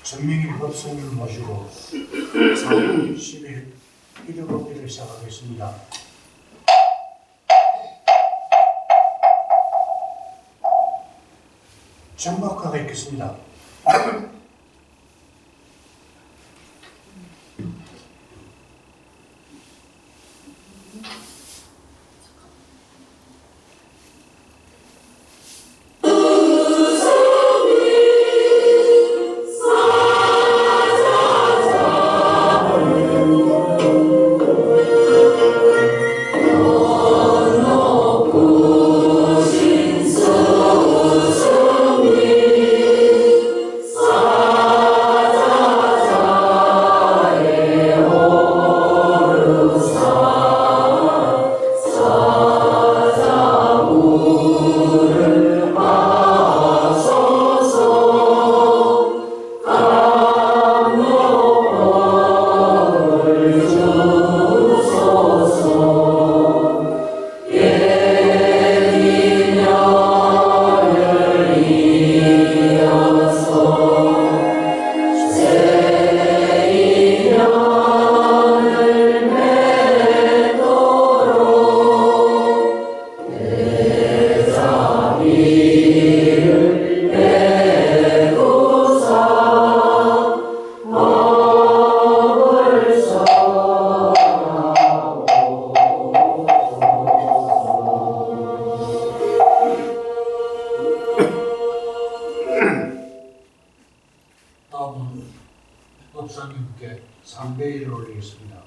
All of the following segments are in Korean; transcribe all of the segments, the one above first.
전명인 법성을 모시고 4월 10일 일요법회를 시작하겠습니다. 정박화가 있겠습니다. 다음은 법사님께 상배일을 올리겠습니다.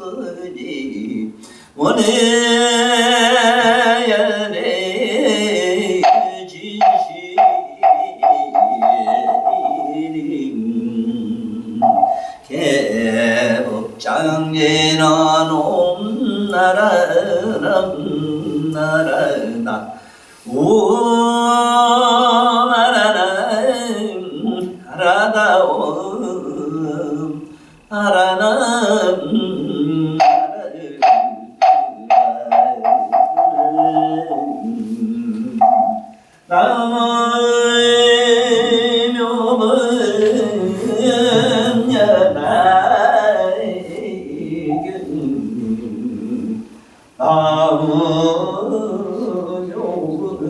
악음몽양너서지 원해야래 지시리 개법장제나 옴나라라 나라다 오나라라 하라다 하라나 남의 묘문 연하이견 남의 묘문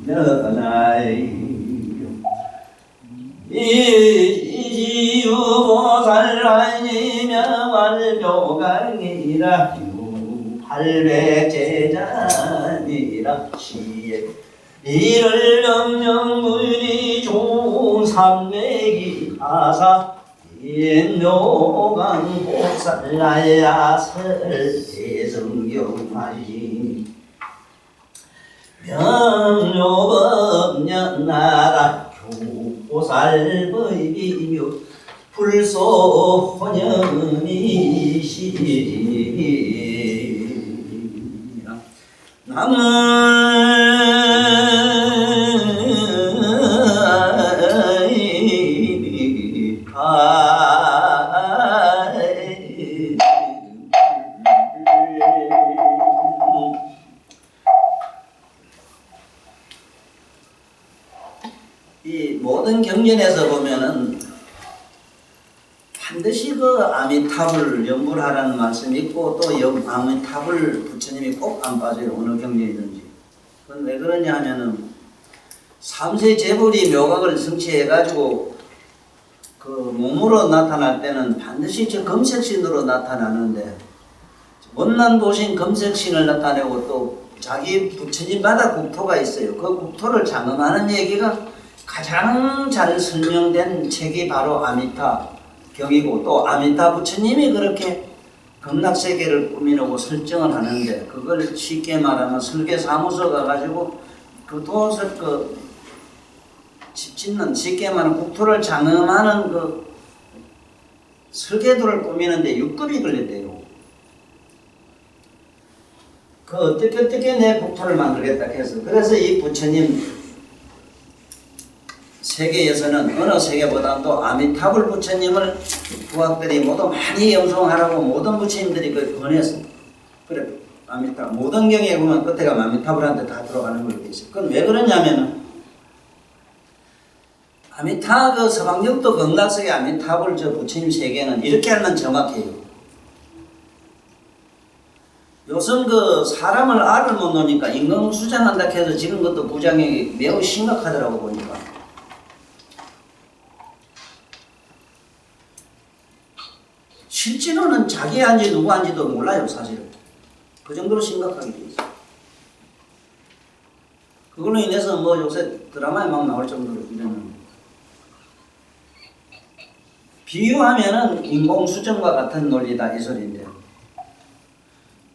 연하이견 이지유보살하니며 말묘강이라 팔백제자니라 시에 이를 명령문이 좋은 삼매기 하사 옛묘강 복살나야설 대성경하시 명료법년나라 교보살법이며 불소혼연이시라 이 모든 경전에서 보면은 반드시 그 아미타불 연불하라는 말씀이 있고 또 아미타불 부처님이 꼭 안 빠져요. 어느 경전이든지. 그건 왜 그러냐 하면은 삼세 재불이 묘각을 성취해가지고 그 몸으로 나타날 때는 반드시 저 검색신으로 나타나는데 원난 도신 검색신을 나타내고 또 자기 부처님마다 국토가 있어요. 그 국토를 장엄하는 얘기가 가장 잘 설명된 책이 바로 아미타 경이고, 또 아미타 부처님이 그렇게 극락세계를 꾸미려고 설정을 하는데, 그걸 쉽게 말하면 설계사무소 가가지고 그 도서 집 짓는, 쉽게 말하면 국토를 장엄하는 그 설계도를 꾸미는데 6급이 걸렸대요. 그 어떻게 내 국토를 만들겠다 해서, 그래서 이 부처님 세계에서는 어느 세계보다도 아미타불 부처님을 부학들이 모두 많이 염송하라고 모든 부처님들이 그 권해서, 그래 아미타 모든 경에 보면 끝에가 아미타불한테 다 들어가는 걸로 돼 있어요. 그건 왜 그러냐면은 아미타 그 서방역도 극락세계 아미타불 저 부처님 세계는 이렇게 하면 정확해요. 요즘 그 사람을 알을 못 놓으니까 인공수장한다 해서 지금 것도 부작용이 매우 심각하더라고 보니까. 실제로는 자기한지 누구한지도 몰라요, 사실은. 그 정도로 심각하게 돼 있어요. 그걸로 인해서 뭐 요새 드라마에 막 나올 정도로 이러는. 비유하면은 인공수정과 같은 논리다 이 소리인데,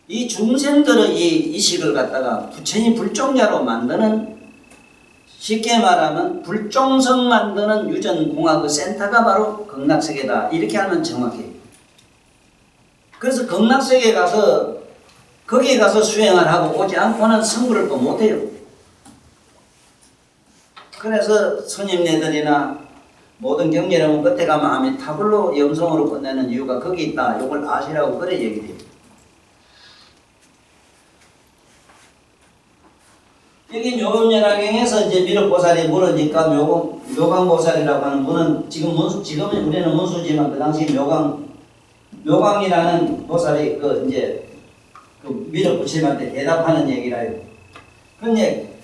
이 중생들의 이 의식을 갖다가 부처님 불종자로 만드는, 쉽게 말하면 불종성 만드는 유전공학의 센터가 바로 극락세계다, 이렇게 하면 정확해요. 그래서 극락세계 가서 거기에 가서 수행을 하고 오지 않고는 성불을 또 못해요. 그래서 스님네들이나 모든 경례는 끝에 가면 아미타불로 염성으로 끝내는 이유가 거기 있다, 이걸 아시라고 그래 얘기해요. 여기 묘금연화경에서 이제 미륵보살이 물으니까 묘광보살이라고 하는 분은 지금은 우리는 문수지만 그 당시 묘광이라는 보살이 이제 미륵부처님한테 대답하는 얘기라요. 그런데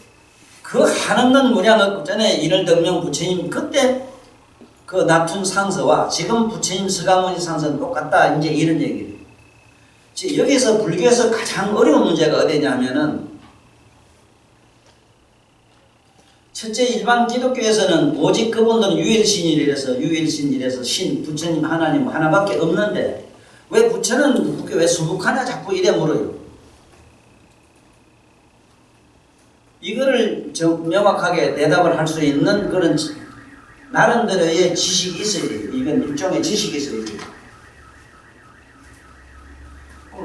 그 한없는 무량의 전에 이를 덕명 부처님 그때 그 나툰 상서와 지금 부처님 서가모니 상서는 똑같다, 이제 이런 얘기를. 여기서 불교에서 가장 어려운 문제가 어디냐면은, 첫째, 일반 기독교에서는 오직 그분들은 유일신이라서 신, 부처님, 하나님 하나밖에 없는데 왜 부처는 왜 수북하냐 자꾸 이래 물어요. 이거를 명확하게 대답을 할 수 있는 그런 나름대로의 지식이 있어야 돼요. 이건 일종의 지식이 있어야 돼요.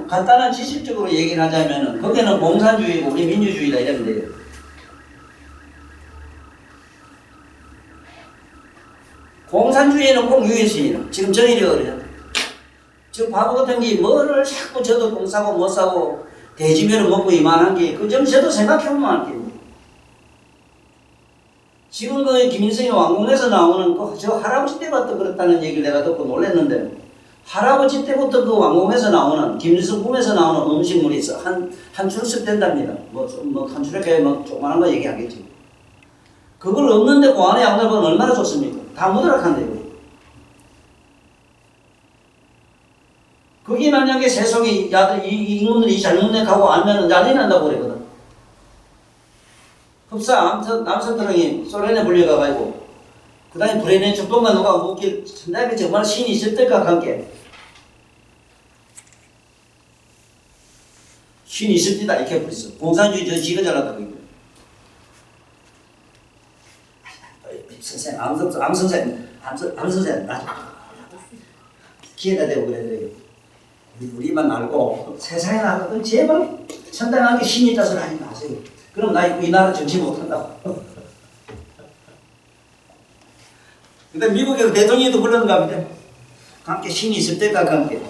간단한 지식적으로 얘기를 하자면은 거기는 공산주의고 우리 민주주의다 이러면 돼요. 공산주의는 꼭 유일신이라. 지금 정의를 그래요. 저 바보 같은 게 뭐를 자꾸 저도 공 사고 못 사고 대지면을 먹고 이만한 게, 그 점 저도 생각해보면 알게요. 지금 그 김일성이 왕궁에서 나오는 저 할아버지 때부터 그렇다는 얘기를 내가 듣고 놀랐는데, 할아버지 때부터 그 왕궁에서 나오는 김일성 꿈에서 나오는 음식물이 있어. 한 줄씩 된답니다. 한 줄에 뭐 조그만한 거 얘기하겠지. 그걸 없는데 그 안에 양날은 얼마나 좋습니까? 다 무드락한데요. 거기 만약에 세속이 이 인문들이 잘못내 가고 알면은 난리 난다고 그러거든. 흡사 남서트렁이 소련에 불려가가지고 그 다음에 브레넨 축동가 누가 묻길 천다에 정말 신이 있을 때과 함께 신이 있을 때다 이렇게 부르셨어. 공산주의 저 지가 잘났다고. 선생, 암 선생, 기회가 되고 그래요. 우리만 알고 세상에 나가든 제발 천당하게 신이 있다 소리 하지 마세요. 그럼 나 이 나라 정치 못한다고. 근데 미국의 대통령도 그런가 보다. 함께 신이 있을 때가 함께.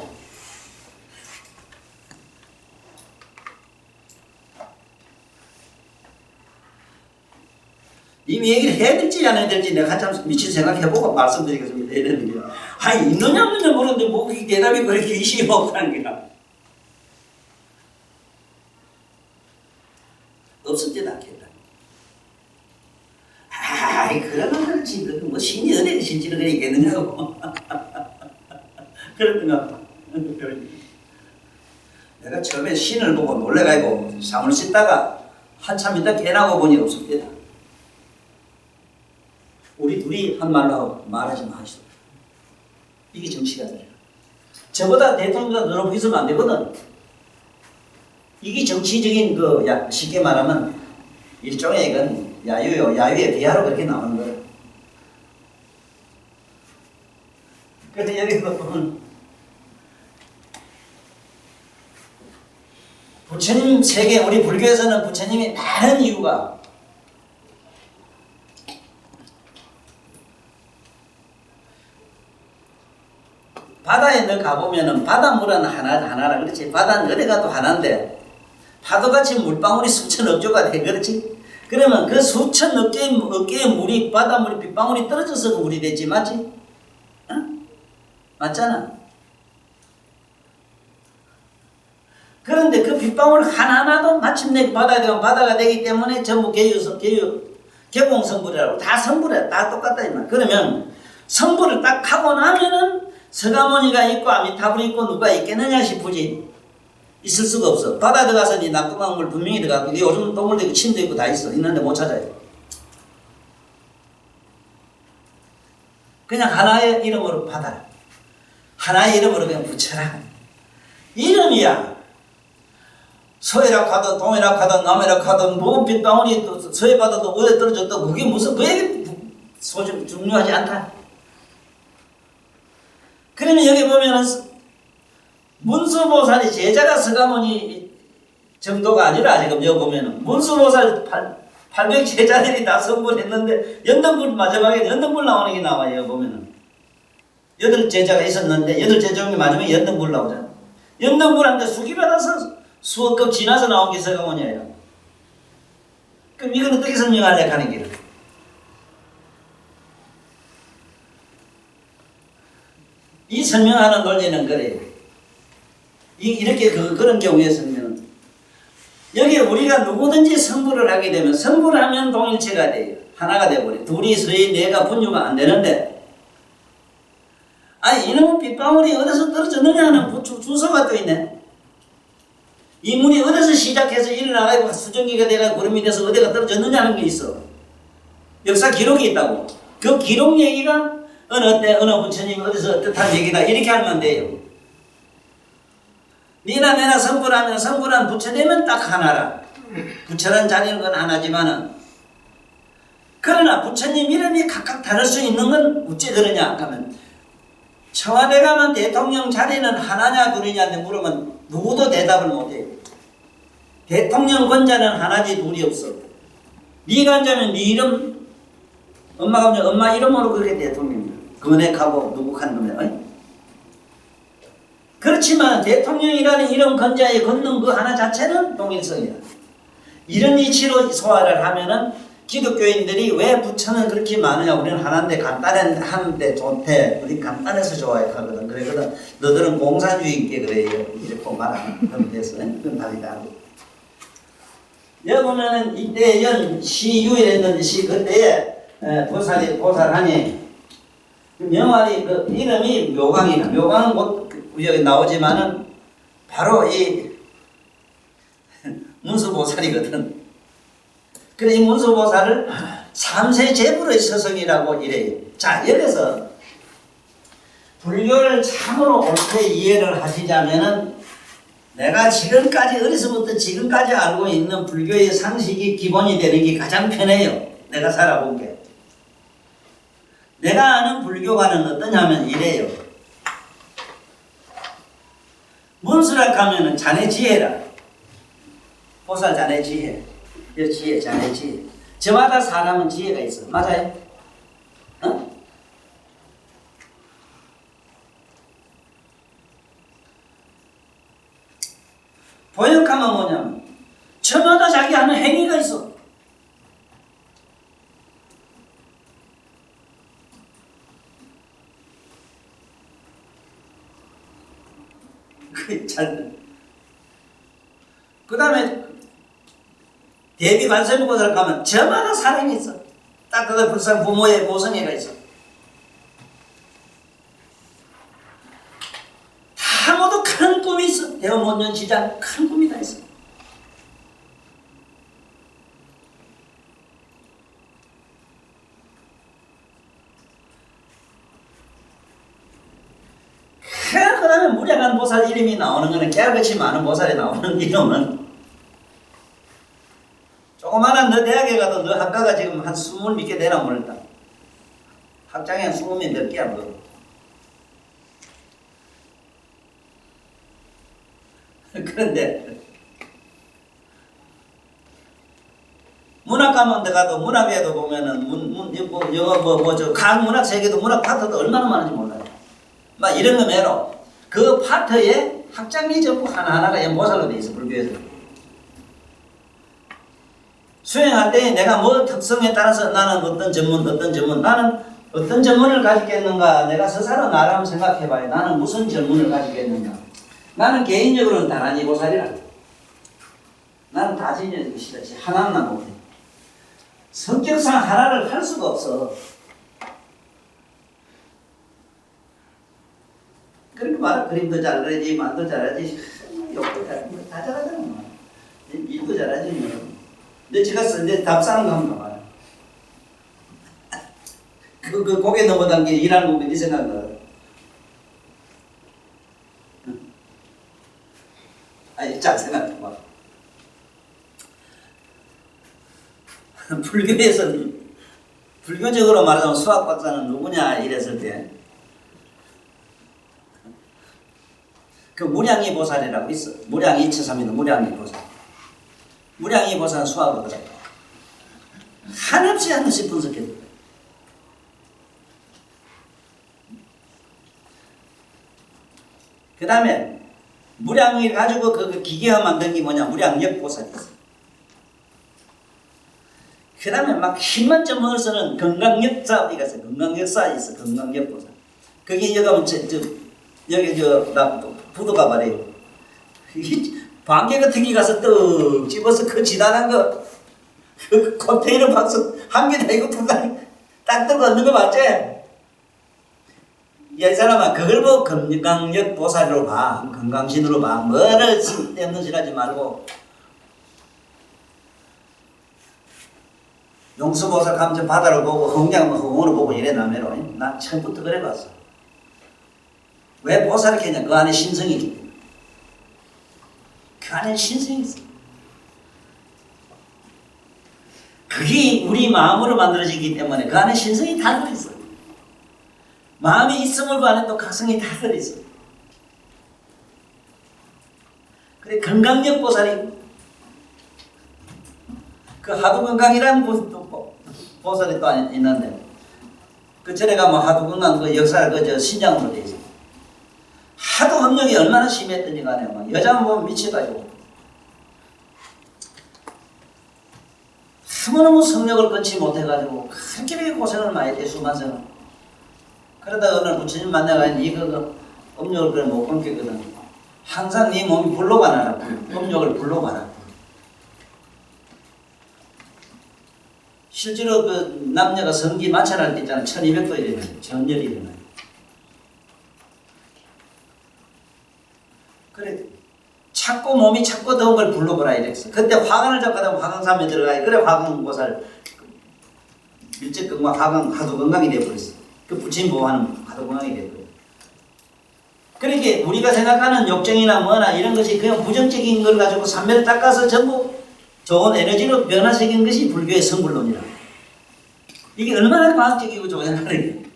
이미 얘기를 해야 될지 안 해야 될지 내가 한참 미친 생각해보고 말씀드리겠습니다. 이랬는데, 아니, 있느냐 없느냐 모르는데 뭐 그게 대답이 그렇게 의심이 없다는 거야. 없었지도 않겠다. 아이, 그러면 그렇지. 뭐 신이 어디에 실제로 그래 있겠느냐고. 그렇구나. 내가 처음에 신을 보고 놀래가지고 사물 씻다가 한참 있다 깨나고 보니 없습니다. 우리 둘이 한 말로 하고 말하지 마시오. 이게 정치가 돼요. 저보다 대통령보다 더 높이 있으면 안 되거든. 이게 정치적인 쉽게 말하면 일종의 이건 야유요. 야유의 비하로 그렇게 나오는 거예요. 그런데 여기서 보면 부처님 세계, 우리 불교에서는 부처님이 많은 이유가 바다에 너 가보면은 바닷물은 하나라 그렇지. 바다는 어디 가도 하나인데 파도같이 물방울이 수천 억조가 돼 그렇지. 그러면 그 수천 억개의 물이 바닷물이 빗방울이 떨어져서 그 물이 됐지 맞지? 어? 맞잖아. 그런데 그 빗방울 하나하나도 마침내 바다에 되면 바다가 되기 때문에 전부 개공 성불이라고 다 성불이야. 다 똑같다 이 말. 그러면 성불을 딱 하고 나면은 서가모니가 있고 아미타불이 있고 누가 있겠느냐 싶으지. 있을 수가 없어. 바다 들어가서 니 낙동강 물 분명히 들어가고 니 요즘 동물도 있고 침도 있고 다 있어. 있는데 못 찾아요. 그냥 하나의 이름으로 바다. 하나의 이름으로 그냥 붙여라. 이름이야. 서해락 하든 동해락 하든 남해락 하든 뭐 빗방울이 서해 바다도 어디 떨어졌다. 그게 무슨 그게 중요하지 않다. 그러면 여기 보면은 문수보살이 제자가 서가모니 정도가 아니라 지금 여기 보면은 문수보살 800 제자들이 다 성불했는데 연등불 마지막에 연등불 나오는 게 나와요. 여기 보면은 8 제자가 있었는데 8 제자 중에 마지막에 연등불 나오잖아. 연등불한테 수기받아서 수억급 지나서 나온 게 서가모니예요. 그럼 이건 어떻게 설명하려고 하는 게요? 이 설명하는 논리는 그래요. 이렇게 그런 경우에 설명은 여기 우리가 누구든지 성불을 하게 되면 성불하면 동일체가 돼요. 하나가 돼버려. 둘이 서희 내가 분유가 안 되는데 아니 이놈의 빗방울이 어디서 떨어졌느냐 하는 주소가 또 있네. 이 물이 어디서 시작해서 일어나가지고 수증기가 돼가지고 구름이 돼서 어디가 떨어졌느냐 하는 게 있어. 역사 기록이 있다고. 그 기록 얘기가 어느 때 어느 부처님이 어디서 어떻단 얘기다 이렇게 하면 돼요. 니나 내나 성불하면 성불한 부처되면 딱 하나라. 부처란 자리는 건 하나지만은 그러나 부처님 이름이 각각 다를 수 있는 건 어째 그러냐 하면 청와대 가면 대통령 자리는 하나냐 둘이냐한테 물으면 누구도 대답을 못해요. 대통령 권자는 하나지 둘이 없어. 네가 앉으면 네 이름 엄마가 앉으면 엄마 이름으로 그게 대통령이야. 건액하고 누구 한 놈에 그렇지만 대통령이라는 이름 건자에 걷는 그 하나 자체는 동일성이야. 이런 이치로 소화를 하면은 기독교인들이 왜 부처는 그렇게 많으냐. 우리는 하나인데 간단한데 좋대. 우리 간단해서 좋아해 하거든. 그러거든. 너들은 공산주의인게 그래요. 이렇게 말하면 돼서 그건 다르다. 여기 보면은 이때 연 시유일했는데 그때에 보살하니 명활이 그 이름이 묘광이나 묘광은 곧 여기 나오지만은 바로 이 문수보살이거든. 그래 이 문수보살을 삼세 제불의 서성이라고 이래요. 자 여기서 불교를 참으로 옳게 이해를 하시자면은 내가 지금까지 어려서부터 지금까지 알고 있는 불교의 상식이 기본이 되는 게 가장 편해요. 내가 살아본 게. 내가 아는 불교가는 어떠냐면 이래요. 문수락 하면은 자네 지혜라. 보살 자네 지혜. 여 지혜 자네 지혜. 저마다 사람은 지혜가 있어. 맞아요? 어? 보역하면 뭐냐면 저마다 자기 하는 행위가 있어. 그 다음에 대비 관세음보살 가면 저마다 사랑이 있어. 딱 그거 불상 부모의 모성애가 있어. 다 모두 큰 꿈이 있어. 대원문전 시장 큰 꿈이 다 있어. 보살 이름이 나오는 거는 깨알같이 많은 보살이 나오는 이름은 조그마한 너 대학에 가도 너 학과가 지금 한 20 몇 개 되나 모르겠다. 학장에 한 20명 몇 개야 뭐. 그런데 문학 가면 가도 문학에도 보면은 각 문학 세계도 문학 파트도 얼마나 많은지 몰라요. 막 이런 거 매로 그 파트에 학장이 전부 하나하나가 연보살로 돼 있어 불교에서. 수행할 때 내가 뭐 특성에 따라서 나는 어떤 전문 나는 어떤 전문을 가지겠는가 내가 스스로 나름 생각해봐요. 나는 무슨 전문을 가지겠는가. 나는 개인적으로는 다란이 보살이라. 나는 다 지녀서 싫었지. 하나는 못해. 성격상 하나를 할 수가 없어. 그렇게 말하 그림도 잘 그리지, 말도 잘하지, 욕도 잘하지, 다 잘하잖아. 일도 잘하지. 뭐. 근데 제가 이제 답 싸는 거 한번 봐봐요. 그 고개 넘어간 게 일하는 거 네 생각나. 아니, 잘 생각해봐. 불교에서는, 불교적으로 말하자면 수학 박사는 누구냐 이랬을 때, 그 무량이 보살이라고 있어. 무량이 처삼이다. 무량이 보살. 무량이 보살은 수학이거든. 한없이 한없이 분석해. 그 다음에 무량을 가지고 그 기계화 만든 게 뭐냐? 무량역 보살이 있어. 그 다음에 막 힘만 좀 얻어서는 건강역사가 있어. 건강역사 있어. 건강역 보살. 그게 여기 가면 여기 나 부도가 말이에요. 방개 같은 게 가서 떡 집어서 그 지나간 거, 그 컨테이너 박스 한 개 다 이거 딱 들고 얻는 거 맞지? 이 사람아, 그걸 보고 건강역 보살로 봐. 건강신으로 봐. 뭐를 쓸데없는 짓 하지 말고. 용수보살 가면 바다를 보고 흥장 흥으로 보고 이래 나매로. 난 처음부터 그래 봤어. 왜 보살을 캐냐? 그 안에 신성이 있기 때문에. 그 안에 신성이 있어. 그게 우리 마음으로 만들어지기 때문에 그 안에 신성이 다 들어있어. 마음이 있음을 그 안에 또 각성이 다 들어있어. 그래, 건강력 보살이 그 하두건강이라는 보살이 또 있는데 그 전에 가면 하두건강 그 역사를 그 신장으로 돼 있어. 하도 업력이 얼마나 심했더니 간에 막 여자만 보면 미쳐가지고 너무너무 성력을 끊지 못해가지고 그렇게 고생을 많이 했대 수만세는. 그러다 어느 날 부처님 만나가 이거 업력을 그래 못 끊겠거든. 항상 네 몸이 불로 가나라. 업력을 불로 가라. 실제로 그 남녀가 성기 마찰할 때 있잖아. 1200도 일어나요. 전열이 일어나요. 그래, 찾고 몸이 찾고 더운 걸 불러보라 이랬어. 그때 화관을 잡고 하면 화강삼에 들어가야 그래 화강보살 일제건강 화강 하두건강이 되어버렸어. 그 부처님 보호하는 하두건강이 되어버렸어. 그러니까 우리가 생각하는 욕정이나 뭐나 이런 것이 그냥 부정적인 걸 가지고 삼매를 닦아서 전부 좋은 에너지로 변화시킨 것이 불교의 성불론이라. 이게 얼마나 과학적이고 좋은 말이에요.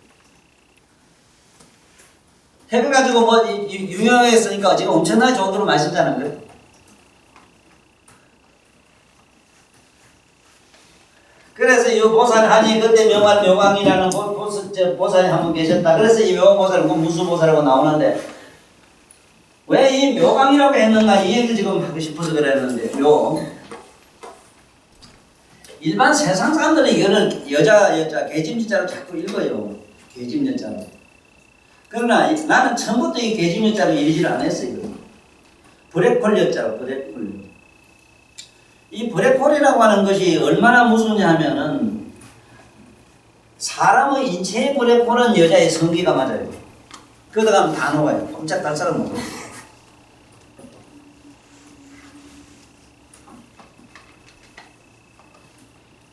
핵을 가지고 뭐 유명했으니까 지금 엄청나게 좋은 돈을 많이 썼잖아요. 그래? 그래서 이 보살 하니 그때 묘광이라는 보살이 한 분 계셨다. 그래서 이 묘광보살은 무수보살이라고 나오는데 왜 이 묘광이라고 했는가 이 얘기를 지금 하고 싶어서 그랬는데 일반 세상 사람들은 이거는 여자 개짐자로 자꾸 읽어요. 개짐자로. 그러나 나는 처음부터 이 개짐자로 읽지를 않았어요. 브레콜자로 브레콜. 이 브레콜이라고 하는 것이 얼마나 무섭냐 하면은 사람의 인체의 브레콜은 여자의 성기가 맞아요. 그러다 가면 다 녹아요. 꼼짝달 사람 못 먹어요.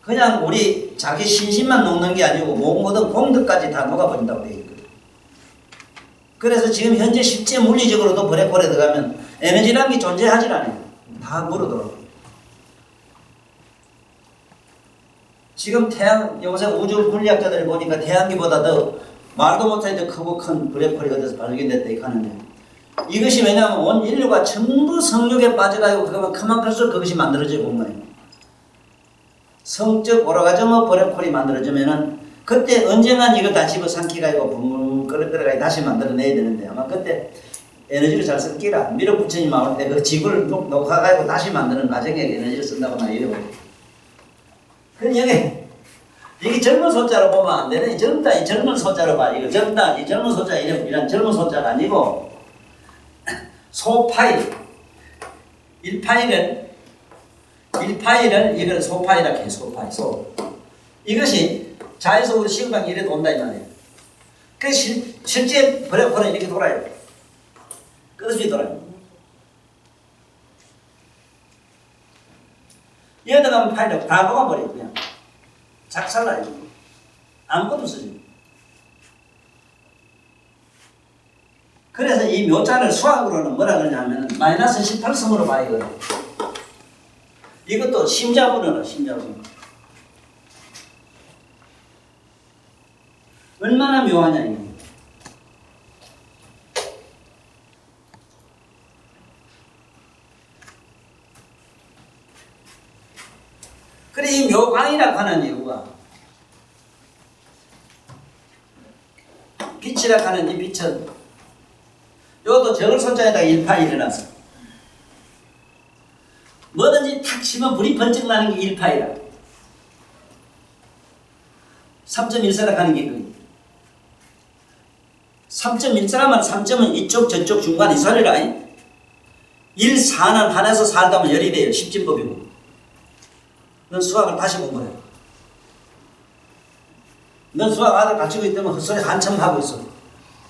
그냥 우리 자기 신심만 녹는 게 아니고 모든 공덕까지 다 녹아버린다고 되어 있거든요. 그래서 지금 현재 실제 물리적으로도 블랙홀에 들어가면 에너지라는 게 존재하질 않아요. 다 물어들어요. 지금 태양, 요새 우주 물리학자들이 보니까 태양계보다 더 말도 못할 때 크고 큰 블랙홀이 어디서 발견됐다 하는데, 이것이 왜냐하면 온 인류가 전부 성욕에 빠져가지고 그러면 그만큼씩 그것이 만들어지고 온 거예요. 성적 오라가즘의 블랙홀이 만들어지면은 그때 언젠간 이걸 다 집어삼키가지고 붕붕 끓여가지고 다시 만들어내야 되는데, 아마 그때 에너지를 잘 쓸기라 미륵 부처님 나올 때 그 지구를 녹화가지고 다시 만드는 과정에 에너지를 쓴다거나 이래요. 그럼 여기 젊은 소자로 보면 안 되네. 젊다, 이 젊은 소자로 봐. 이거 젊다, 이 젊은 소자, 이런 젊은 소자가 아니고, 소파일. 1파일은 이걸 소파이라 해요. 소파일. 이것이 자에서 우리 시금방 이래도 온다 이 말이에요. 그 실제 블랙홀은 이렇게 돌아요. 끝없이 돌아요. 여기다 가면 파일을 다 녹아버려요. 그냥 작살나요. 아무것도 없어요. 그래서 이 묘자를 수학으로는 뭐라 그러냐면 마이너스 18성으로 봐요. 이것도 심자분으로 심자분. 얼마나 묘하냐 이거. 그래 이 묘광이라고 하는 이유가 빛이라고 하는 이 빛은 요것도 적을 손자에다가 1파 일어나서 뭐든지 탁 치면 불이 번쩍 나는 게 1파이라 3.1세라 하는 게 그게 3.1세라면 3점은 이쪽 저쪽 중간 이살이라 1, 4는 하나에서 살다 보면 열이 돼요. 10진법이고 넌 수학을 다시 공부해. 넌 수학 아들 가르치고 있다면 헛소리 한참 하고 있어.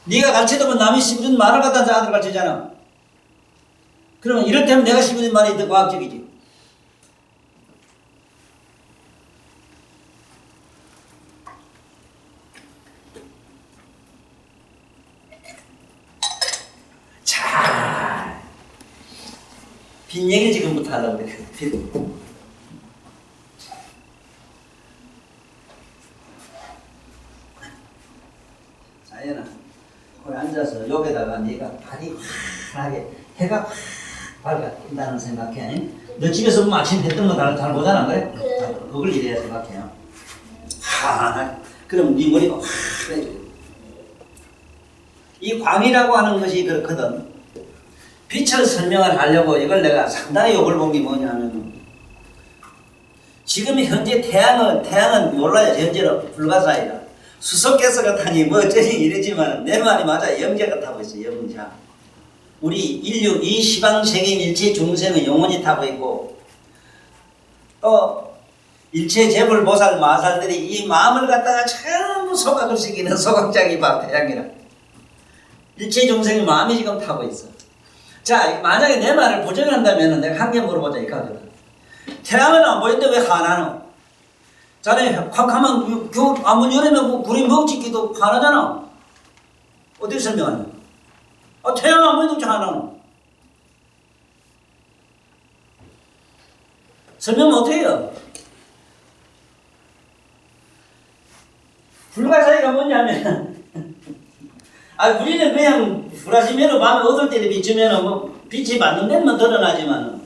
네가 가르치다면 남이 씹어준 말을 갖다 아들 가르치잖아. 그러면 이럴 때면 내가 씹어준 말이 더 과학적이지. 자, 빈 얘기 지금부터 하려고 그래. 자연아, 거기 앉아서 여기다가 네가 발이 환하게 해가 확 밝아진다는 생각해. 너 집에서 보면 아침 했던 거 잘 보잖아, 그래? 그걸 이래야 생각해요. 환하게. 그럼 네 머리가 환해져. 이 광이라고 하는 것이 그렇거든. 빛을 설명을 하려고 이걸 내가 상당히 욕을 본 게 뭐냐면, 지금 현재 태양은 몰라요. 현재는 불가사이다. 수소가스가 타니 뭐 어쩌니 이러지만 내 말이 맞아. 영자가 타고 있어. 영자. 우리 인류 이 시방세계 일체 중생은 영원히 타고 있고, 또 일체 재불 보살 마살들이 이 마음을 갖다가 전부 소각을 시키는 소각장이 바 태양이라. 일체 중생의 마음이 지금 타고 있어. 자, 만약에 내 말을 부정한다면 내가 한 개 물어보자 이거거든. 태양은 안 보이는데 왜 화나노? 자네 확 하면 아무 여름에 구리 먹지기도 화나잖아. 어떻게 설명하냐? 태양 안 보이는데 화나노? 설명 못해요. 불가사의가 뭐냐면 우리는 그냥 불하시면 밤에 어두울 때 비추면 뭐 빛이 받는 데만 드러나지만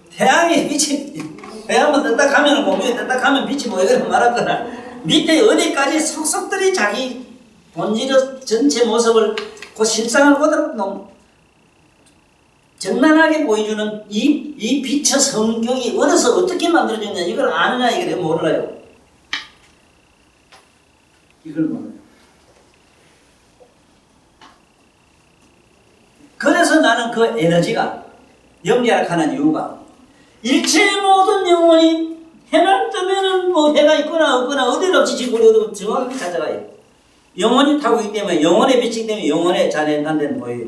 태양이 빛이 태양만 떴다 가면 공중에 떴다 가면 빛이 보이거나 말았거나 밑에 어디까지 속속들이 자기 본질의 전체 모습을 그 실상을 그대로 적나라하게 보여주는 이 빛의 성격이 어디서 어떻게 만들어졌냐 이걸 아느냐 이걸 몰라요. 이걸 몰라요. 그래서 나는 그 에너지가 영리학 하는 이유가 일체 모든 영혼이 해만 뜨면은 뭐 해가 있거나 없거나 어디를 없이 지구를 얻으면 정확하게 찾아가요. 영혼이 타고 있기 때문에 영혼의 빛이기 때문에 영혼의 자네한 데는 보여요.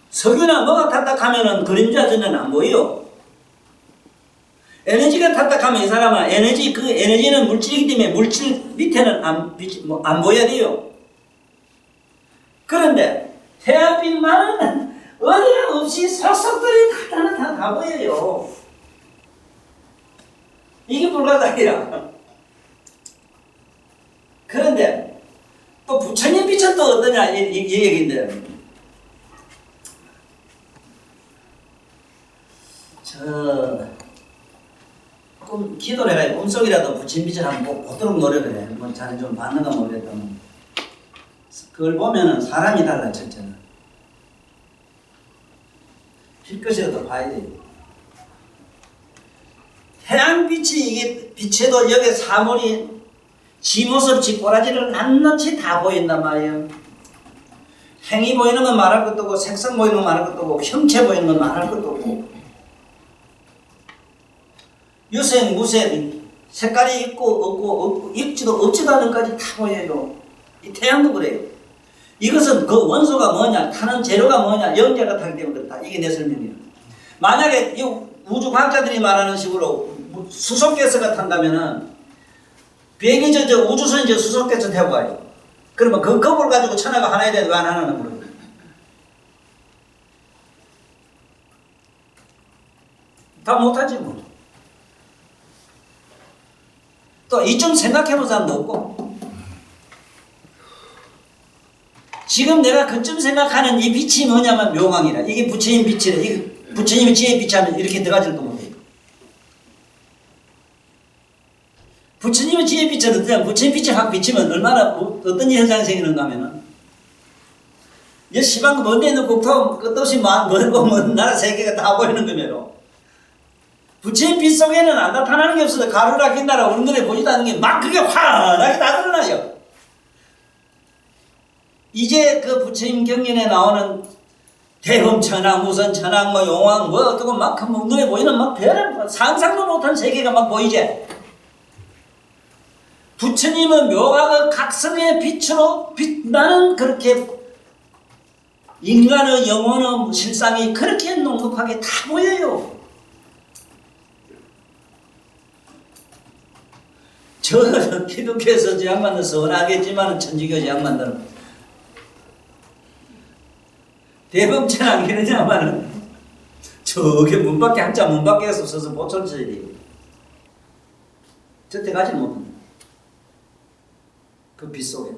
석유나 뭐가 탁탁하면은 그림자 전에는 안 보여요. 에너지가 탁탁하면 이 사람은 그 에너지는 물질이기 때문에 물질 밑에는 안 보여야 돼요. 그런데 태양빛만은 어디나 없이 속속들이 다 보여요. 이게 불가사의야. 그런데 또 부처님 빛은 또 어떠냐 이 얘기인데, 기도를 해가지고 꿈속이라도 부처님 빛을 한번 보도록 노력을 해. 뭐 잘 좀 받는가 모르겠다만 그걸 보면은 사람이 달라. 첫째는 빛것이라도 봐야 돼요. 태양빛이 이게 빛에도 여기 사물이 지 모습 지 꼬라지를 낱낱이 다 보인단 말이에요. 행위 보이는 건 말할 것도 없고, 색상 보이는 건 말할 것도 없고, 형체 보이는 건 말할 것도 없고, 유색, 무색, 색깔이 있고 없고 있지도 않은 까지 다 보여요. 이 태양도 그래요. 이것은 그 원소가 뭐냐, 타는 재료가 뭐냐, 영재가 타기 때문에 그렇다. 이게 내 설명이에요. 만약에 이 우주 과학자들이 말하는 식으로 수소가스가 탄다면은 비행기 저 우주선이 저 수소가스 태우고 가요. 그러면 그 겁을 가지고 천하가 하나야 되는데 왜 안 하나는 모르겠어요. 다 못하지 뭐. 또 이쯤 생각해본 사람도 없고, 지금 내가 그쯤 생각하는 이 빛이 뭐냐면 묘광이라. 이게 부처님 빛이라. 이게 부처님의 지혜의 빛이 하면 이렇게 들어가질도 못해요. 부처님의 지혜의 빛은 어떠냐, 부처님 빛이 확 비치면 얼마나 어떤 현상이 생기는가 하면은, 이 시방 먼데 있는 국토 끝없이 멀고 먼 나라 세계가 다 보이는 거면요. 부처님 빛 속에는 안 나타나는 게 없어도 가루라 긴나라 우리 눈에 보지도 않는 게 막 그게 환하게 다 드러나요. 이제 그 부처님 경전에 나오는 대범천왕, 무선천왕, 뭐 용왕, 뭐 어떻고 막 눈에 보이는 막 별을 상상도 못한 세계가 막 보이지. 부처님은 묘각의 각성의 빛으로 빛나는 그렇게 인간의 영혼의 실상이 그렇게 넉넉하게 다 보여요. 저 기독교에서 저 양반들 서운하겠지만 천주교 양반들은 대범천왕 이러냐마는 저게 문 밖에 한자 문 밖에서 서서 보철 쳐야 돼요. 저때 가지는 못합니다. 그 빛 속에.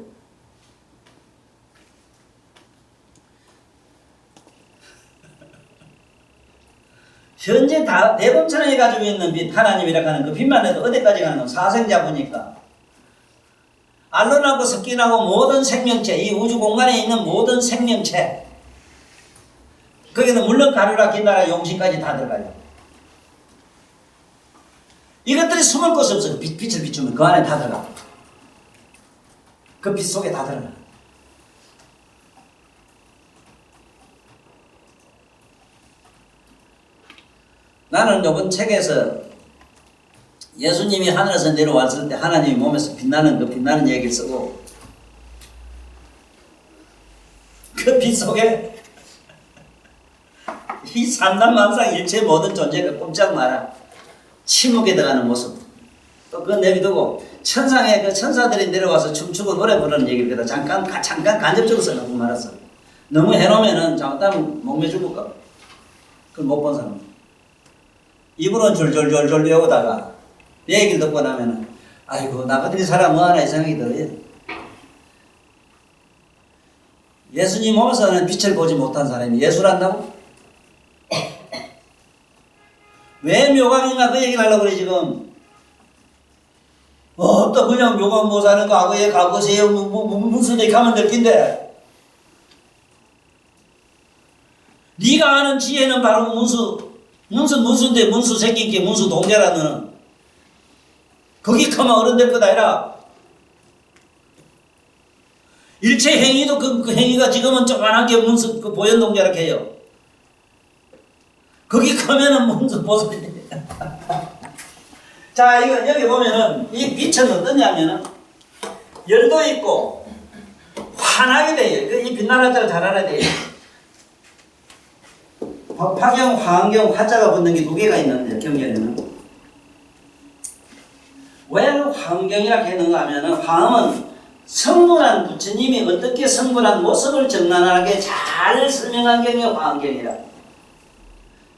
현재 다 대범천왕이 가지고 있는 빛, 하나님이라 하는 그 빛만 해도 어디까지 가는 거? 사생자 보니까 알론하고 섞인하고 모든 생명체, 이 우주 공간에 있는 모든 생명체, 거기는 물론 가루라 긴나라 용신까지 다 들어가요. 이것들이 숨을 곳이 없어요. 빛을 비추면 그 안에 다 들어가. 그 빛 속에 다 들어가. 나는 이번 책에서 예수님이 하늘에서 내려왔을 때 하나님이 몸에서 빛나는 그 빛나는 얘기를 쓰고, 그 빛 속에 이 삼단만상 일체 모든 존재가 꼼짝 마라 침묵에 들어가는 모습, 또 그건 내비두고 천상에 그 천사들이 내려와서 춤추고 노래 부르는 얘기를 그다 잠깐 간접적으로 써놓고 말았어. 너무 해놓으면은 잘못하면 목매 죽을까. 그걸 못 본 사람. 입으로는 졸졸졸졸 외우다가 내 얘기를 듣고 나면은 아이고 나 같은 사람 뭐 하나 이상하게 들어요. 예수님 몸에서는 빛을 보지 못한 사람이 예술한다고? 왜 묘각인가 그 얘기를 하려고 그래 지금. 또 그냥 묘각 못 사는 거 과거세요 무슨 얘기 하면 될 낀데, 네가 아는 지혜는 바로 문수인데 문수 새끼인 게 문수 동자라. 너는 거기 가면 어른 될 것 아니라 일체 행위도 그 행위가 지금은 조그만한 게 문수 그 보현 동자라 해요. 거기 가면은 문수 보살이 자, 이거 여기 보면은 이 빛은 어떠냐면은 열도 있고 환하게 돼요. 이 빛나는 자를 잘 알아야 돼요. 파경, 화경, 화자가 붙는 게 두 개가 있는데 경전에는 왜 환경이라고 했는가 하면은 화음은 성불한 부처님이 어떻게 성불한 모습을 적나라하게 잘 설명한 경이 화엄경이라.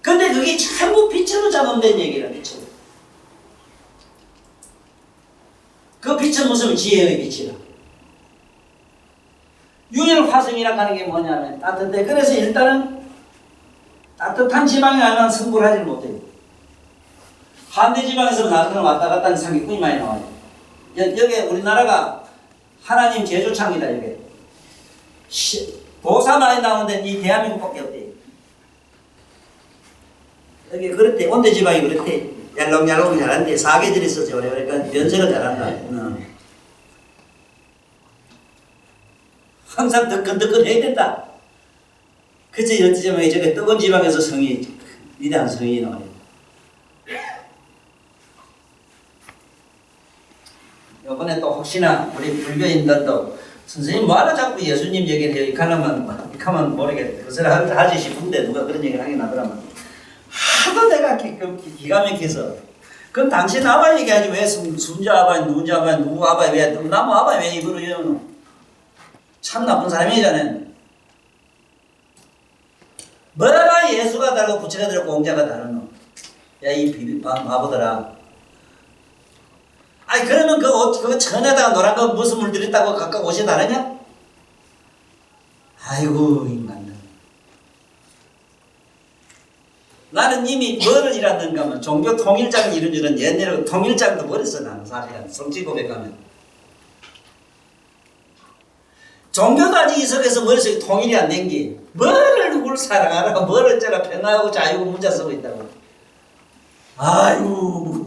근데 그게 전부 빛으로 작업된 얘기라. 빛으로. 그 빛은 무슨 지혜의 빛이라. 유일화성이라고 하는 게 뭐냐면 따뜻해. 그래서 일단은 따뜻한 지방에 가면 성불을 하지 못해요. 한대 지방에서 나중에 왔다 갔다 하는 사기꾼이 많이 나와요. 여기 우리나라가 하나님 제조창이다. 여기 보사 많이 나오는 데는 이 대한민국밖에 없대. 여기 그렇대. 온대 지방이 그렇대. 얄롱얄롱 잘한대. 사계절이 있었죠. 그러니까 연세가 잘한다. 항상 뜨끈뜨끈 해야 된다. 그치 연세 지방에 저게 뜨거운 지방에서 성이 위대한 성이 나와요. 이번에 또 혹시나 우리 불교인들도 선생님 뭐하러 자꾸 예수님 얘기를 해요? 이카만 모르겠네. 그것을 하지 싶은데 누가 그런 얘기를 하긴 하더라만. 하도 내가 기가 막혀서 그럼 당신 아바 얘기하지 왜 순자 아바, 누군자 아바, 누구 아바 왜 나무 아바 왜 입으로 이러노? 참 나쁜 사람이잖아요. 뭐라 예수가 다르고 부처가 다르고 공자가 다르노? 야 이 바보들아. 아니 그러면 그거 천에다가 노란 거 무슨 물 들였다고 각각 옷이 다르냐? 아이고 인간들. 나는 이미 뭐를 잃었는가 하면 종교 통일장을 이룬 줄은 옛날에 통일장도 버렸어. 나는 사실은 성취 고백하면 종교도 아직 이 속에서 머릿속에 통일이 안 된 게 뭐를 누굴 사랑하라고 뭘 어쩌라 평화하고 자유고 문자 쓰고 있다고. 아이고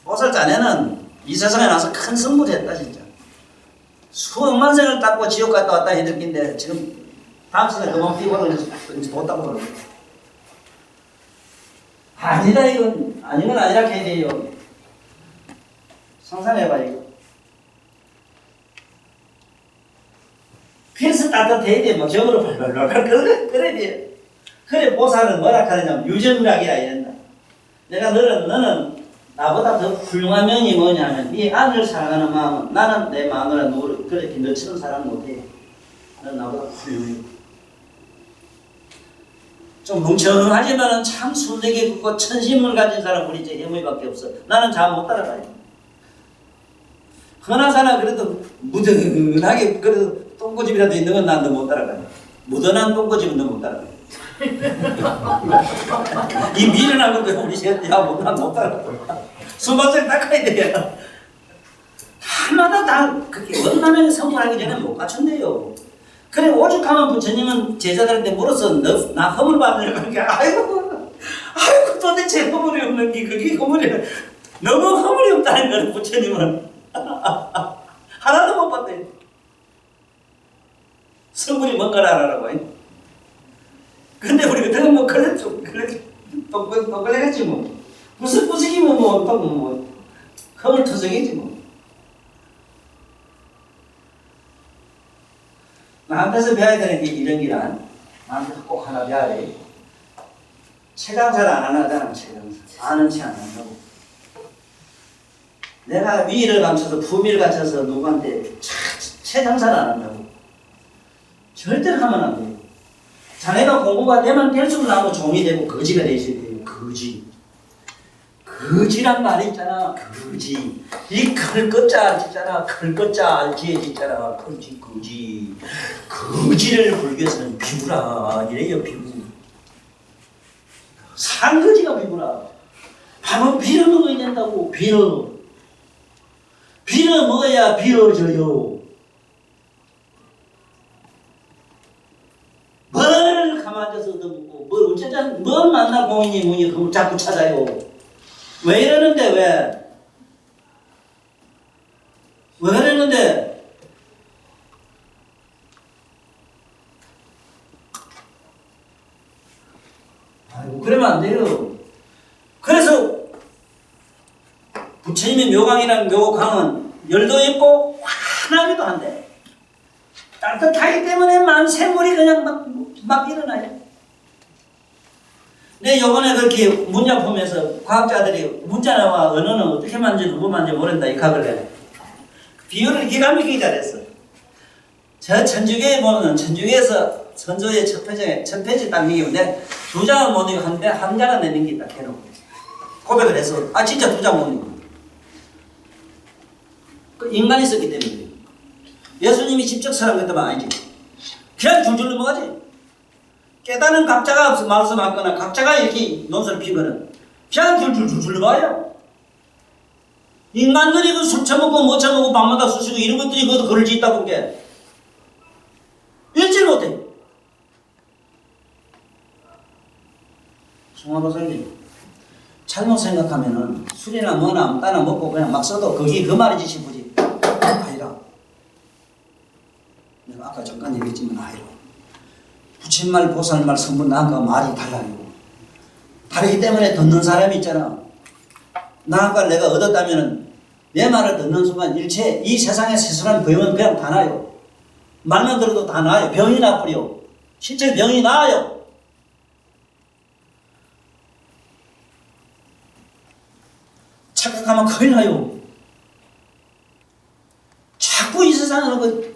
보살 자네는 이 세상에 나서 큰 성불을 했다 진짜. 수억만 생을 닦고 지옥 갔다 왔다 해들긴데 지금 다음 시간에 그만 피고로 이제 못 닦고 그러고. 아니다 이건 아닌 건 아니라 해야 돼요. 상상해봐 이거. 그래서 따뜻해야 돼. 막 정으로 발발발 그래야 돼. 그래 보살은 뭐라 하느냐면 유전각이라 이런다. 내가 너는 나보다 더 훌륭한 면이 뭐냐면 이 아들 사랑하는 마음은 나는 내 마누라 누구를 그렇게 너처럼 사랑 못해. 너는 나보다 훌륭해. 좀 뭉청하지만은 참 순하게 긋고 천심을 가진 사람 우리 제 해무이밖에 없어. 나는 잘 못 따라가요. 흔한 사람 그래도 무던하게 그래도 똥꼬집이라도 있는 건 난 너 못 따라가요. 무던한 똥꼬집은 너 못 따라가요. 이 미련한 것도 우리 난 못 따라가. 수박을 닦아야 돼요. 하나다 다 그렇게 원만하게 성불하기 전에 못 갖춘대요. 그래 오죽하면 부처님은 제자들한테 물어서 나 허물 받으려고 하니까 아이고 도대체 허물이 없는 게 그게 허물이야. 너무 허물이 없다는 거는 부처님은 하나도 못 봤대요. 성불이 뭔가를 알아라고. 근데 우리 같은 건 뭐 그랬죠. 똑똑했지 뭐. 무슨 부식이면 뭐 허물투성이지 뭐. 나한테서 배워야 되는 게 이런 기란 나한테 꼭 하나 배워야 돼. 체장사를 안 하잖아. 체장사 아는 체 안 한다고. 내가 위를 감춰서 품위를 갖춰서 누구한테 체장사를 안 한다고. 절대로 하면 안 돼요. 자네가 공부가 되면 될수록 나하고 종이 되고 거지가 되셔야 돼요. 거지. 거지란 말이 있잖아. 거지. 이 클 것자 알지잖아. 클 것자 알지잖아. 거지. 거지를 불교에서는 비구라 이래요. 비구. 산거지가 비구라. 밥은 빌어 먹어야 된다고. 빌어 먹어야 빌어져요. 뭘 가만히 앉아서 얻어먹고 뭘 어쩌자 뭘 만나 공인이 뭐니 그걸 자꾸 찾아요. 왜 이러는데 왜 이러는데 아이고 그러면 안 돼요. 그래서 부처님의 묘강이라는 묘강은 열도 있고 환하기도 한데 따뜻하기 때문에 만세물이 그냥 막 일어나요. 네, 요번에 그렇게 문자 보면서 과학자들이 문자와 언어는 어떻게 만지 누구 만지 모른다 이 각을 내. 비유를 기가 막히게 잘했어. 저 천주교에 보면 천주교에서 선조의 첫 페이지 딱 얘기하는데 2장은 못 읽고 한 장은 내는 게 있다 해놓고 고백을 해서 진짜 2장 못 읽고 그 인간이 썼기 때문에 예수님이 직접 설한 것도 아니지. 그냥 줄줄 넘어가지. 깨닫는 각자가 말씀하거나 각자가 이렇게 논설을 피거든 그냥 줄줄 넘어가요. 인간들이 그 술 처먹고 못 처먹고 밤마다 쑤시고 이런 것들이 그 글을 짓다 보게 읽지 못해. 송화보살님 잘못 생각하면은 술이나 뭐나 아무거나 먹고 그냥 막 써도 그게 그 말이지 싶으지. 아니라 내가 아까 잠깐 얘기했지만 아니라 부처말 보살말 성분 나한가 말이 달라요. 다르기 때문에 듣는 사람이 있잖아. 나한가 내가 얻었다면은 내 말을 듣는 순간 일체 이 세상에 세순한 병은 그냥 다 나요. 말만 들어도 다 나아요. 병이 나쁘려. 실제 병이 나아요. 착각하면 큰일 나요. 자꾸 이 세상에는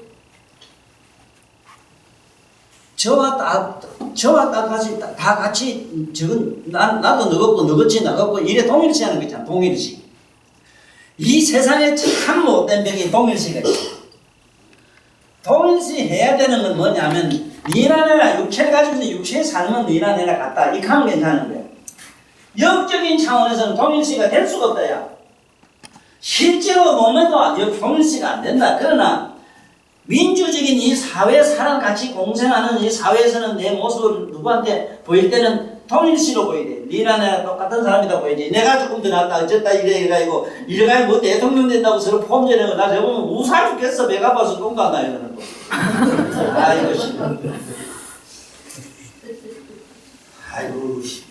저와 다 같이 저건 나도 너같고 너같이 나같고 이래 동일시하는 거 있잖아. 동일시. 이 세상에 참 못된 병이 동일시가 있어. 동일시 해야 되는 건 뭐냐면 니나 내나 육체를 가지고 육체에 살면 니나 내나 같다. 이렇게 하면 괜찮은데 영적인 차원에서는 동일시가 될 수가 없다. 야. 실제로 몸에도 동일시가 안 된다. 그러나 민주적인 이 사회 사람 같이 공생하는 이 사회에서는 내 모습을 누구한테 보일 때는 동일시로 보여야 돼. 니나 내나 똑같은 사람이다 보이지. 내가 조금 더 낫다 어쨌다 이래가지고 이래가지고 뭐 대통령 된다고 서로 폼지는 거 나 저보면 우살 죽겠어. 배가 아파서 똥 간다 이러는 거. 아이고 씨. 아이고 씨.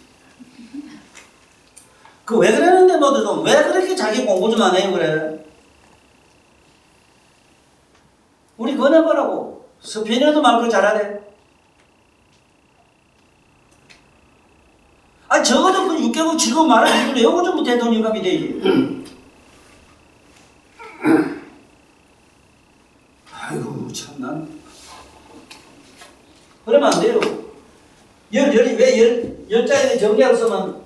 그 왜 그러는데 너들도 왜 그렇게 자기 공부 좀 안 해요 그래? 우리 권해보라고. 서편이라도 말고 잘하래. 적어도 그 6개국 지금 말하는 이거 좀 대통령감이 되지. 아이고 참난. 그러면 안 돼요. 열이 왜 열자리에 정리하고 쓰면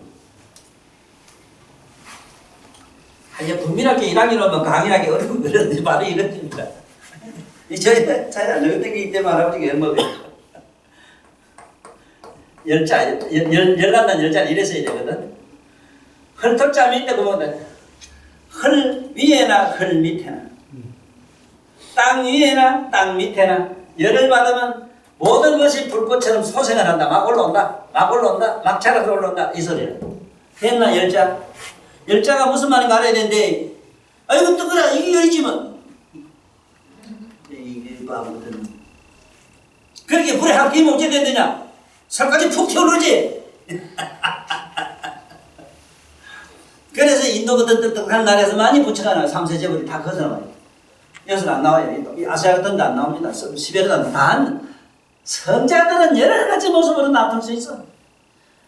이제 국민학교 1학년 오면 강의하기 어려운 그런데 바로 이런 겁니다. 저희 안 적었던 때 할아버지가 먹어요. 열간단 열자리 이래서 해야 되거든. 헐떡자 밑에 보면 헐 위에나 헐 밑에나 땅 위에나 땅 밑에나 열을 받으면 모든 것이 불꽃처럼 소생을 한다. 막 올라온다. 막 올라온다. 막 자라서 올라온다. 이 소리를. 됐나 열자? 열자가 무슨 말인가 알아야 되는데 아이고 뜨거라 이게 열이지만 이게 바보들 그렇게 불에 한 끼면 어찌 된다냐? 살까지 푹 튀어오르지? 그래서 인도 같은 뜨뜻한 나라에서 많이 부처가 나와요. 3세 제불이 다 거기서 나와요. 여기서는 안 나와요. 아시아 같은 데 안 나옵니다. 시베리아도 다 성자들은 여러 가지 모습으로 나타날 수 있어.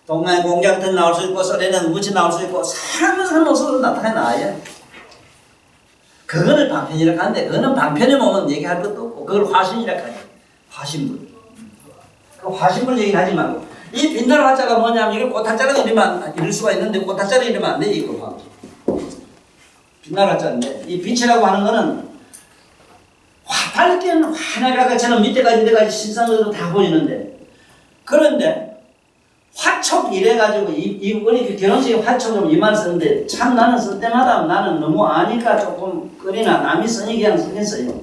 동양 공자 같은 나올 수 있고 소련은 무치 나올 수 있고 사람은 모습으로 나타나요. 그거를 방편이라고 하는데 그거는 방편에 보면 얘기할 것도 없고 그걸 화신이라고 하죠. 화신불. 그 화신불 얘기는 하지 말고 이 빛나는 화자가 뭐냐면 이걸 꽃화자로 이럴 수가 있는데 꽃화자로 이러면 안 돼. 이거 빛나는 화자인데 이 빛이라고 하는 거는 밝게는 환하게 것처럼 밑에까지 내까지 신상으로 다 보이는데 그런데 화촉 이래가지고 우리 결혼식에 화촉을 이만 쓰는데 참 나는 쓸 때마다 나는 너무 아니까 조금 끓이나 남이 쓰니 그냥 쓰긴 써요.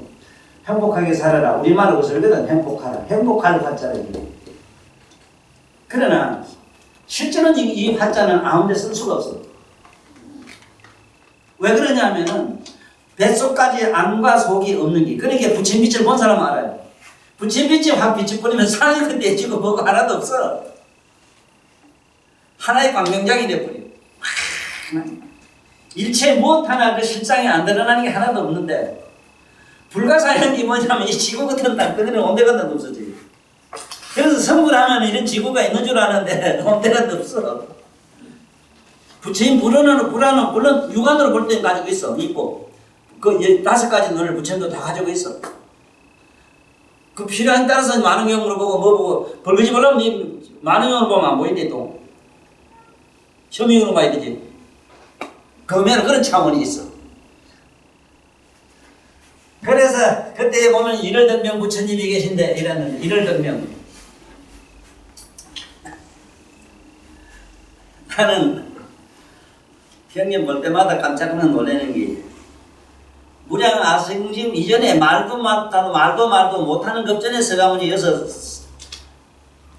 행복하게 살아라. 우리말로 쓰거든. 행복하라. 행복할 화자라. 그러나 실제로는 이 화자는 아무 데 쓸 수가 없어. 왜 그러냐면은 뱃속까지 안과 속이 없는 게 그러니까 부처빛을 본 사람은 알아요. 부처빛이 확 빛이 뿌리면 사람이 근데 지금 뭐가 하나도 없어. 하나의 광명장이 돼버려. 일체 무엇 하나 그 실상이 안 드러나는 게 하나도 없는데 불가사의한 게 뭐냐면 이 지구 같은 땅덩이는 온데간데 없어지. 그래서 성불하면 이런 지구가 있는 줄 아는데 온데간데 없어. 부처님 불안은 물론 육안으로 볼 때는 가지고 있어. 이뻐. 그 5가지 눈을 부처님도 다 가지고 있어. 그 필요한 따라서 만원경으로 보고 뭐 보고 벌거지 보려면 니 만원경으로 보면 안 보이는데 또 현명으로 봐야 되지. 그러면 그런 차원이 있어. 그래서 그때 보면 일월등명 부처님이 계신데 이라는 일월등명 나는 경전 볼 때마다 깜짝 놀라는 게 무량 아승심 이전에 말도 못하는 급전에 서가모니 여서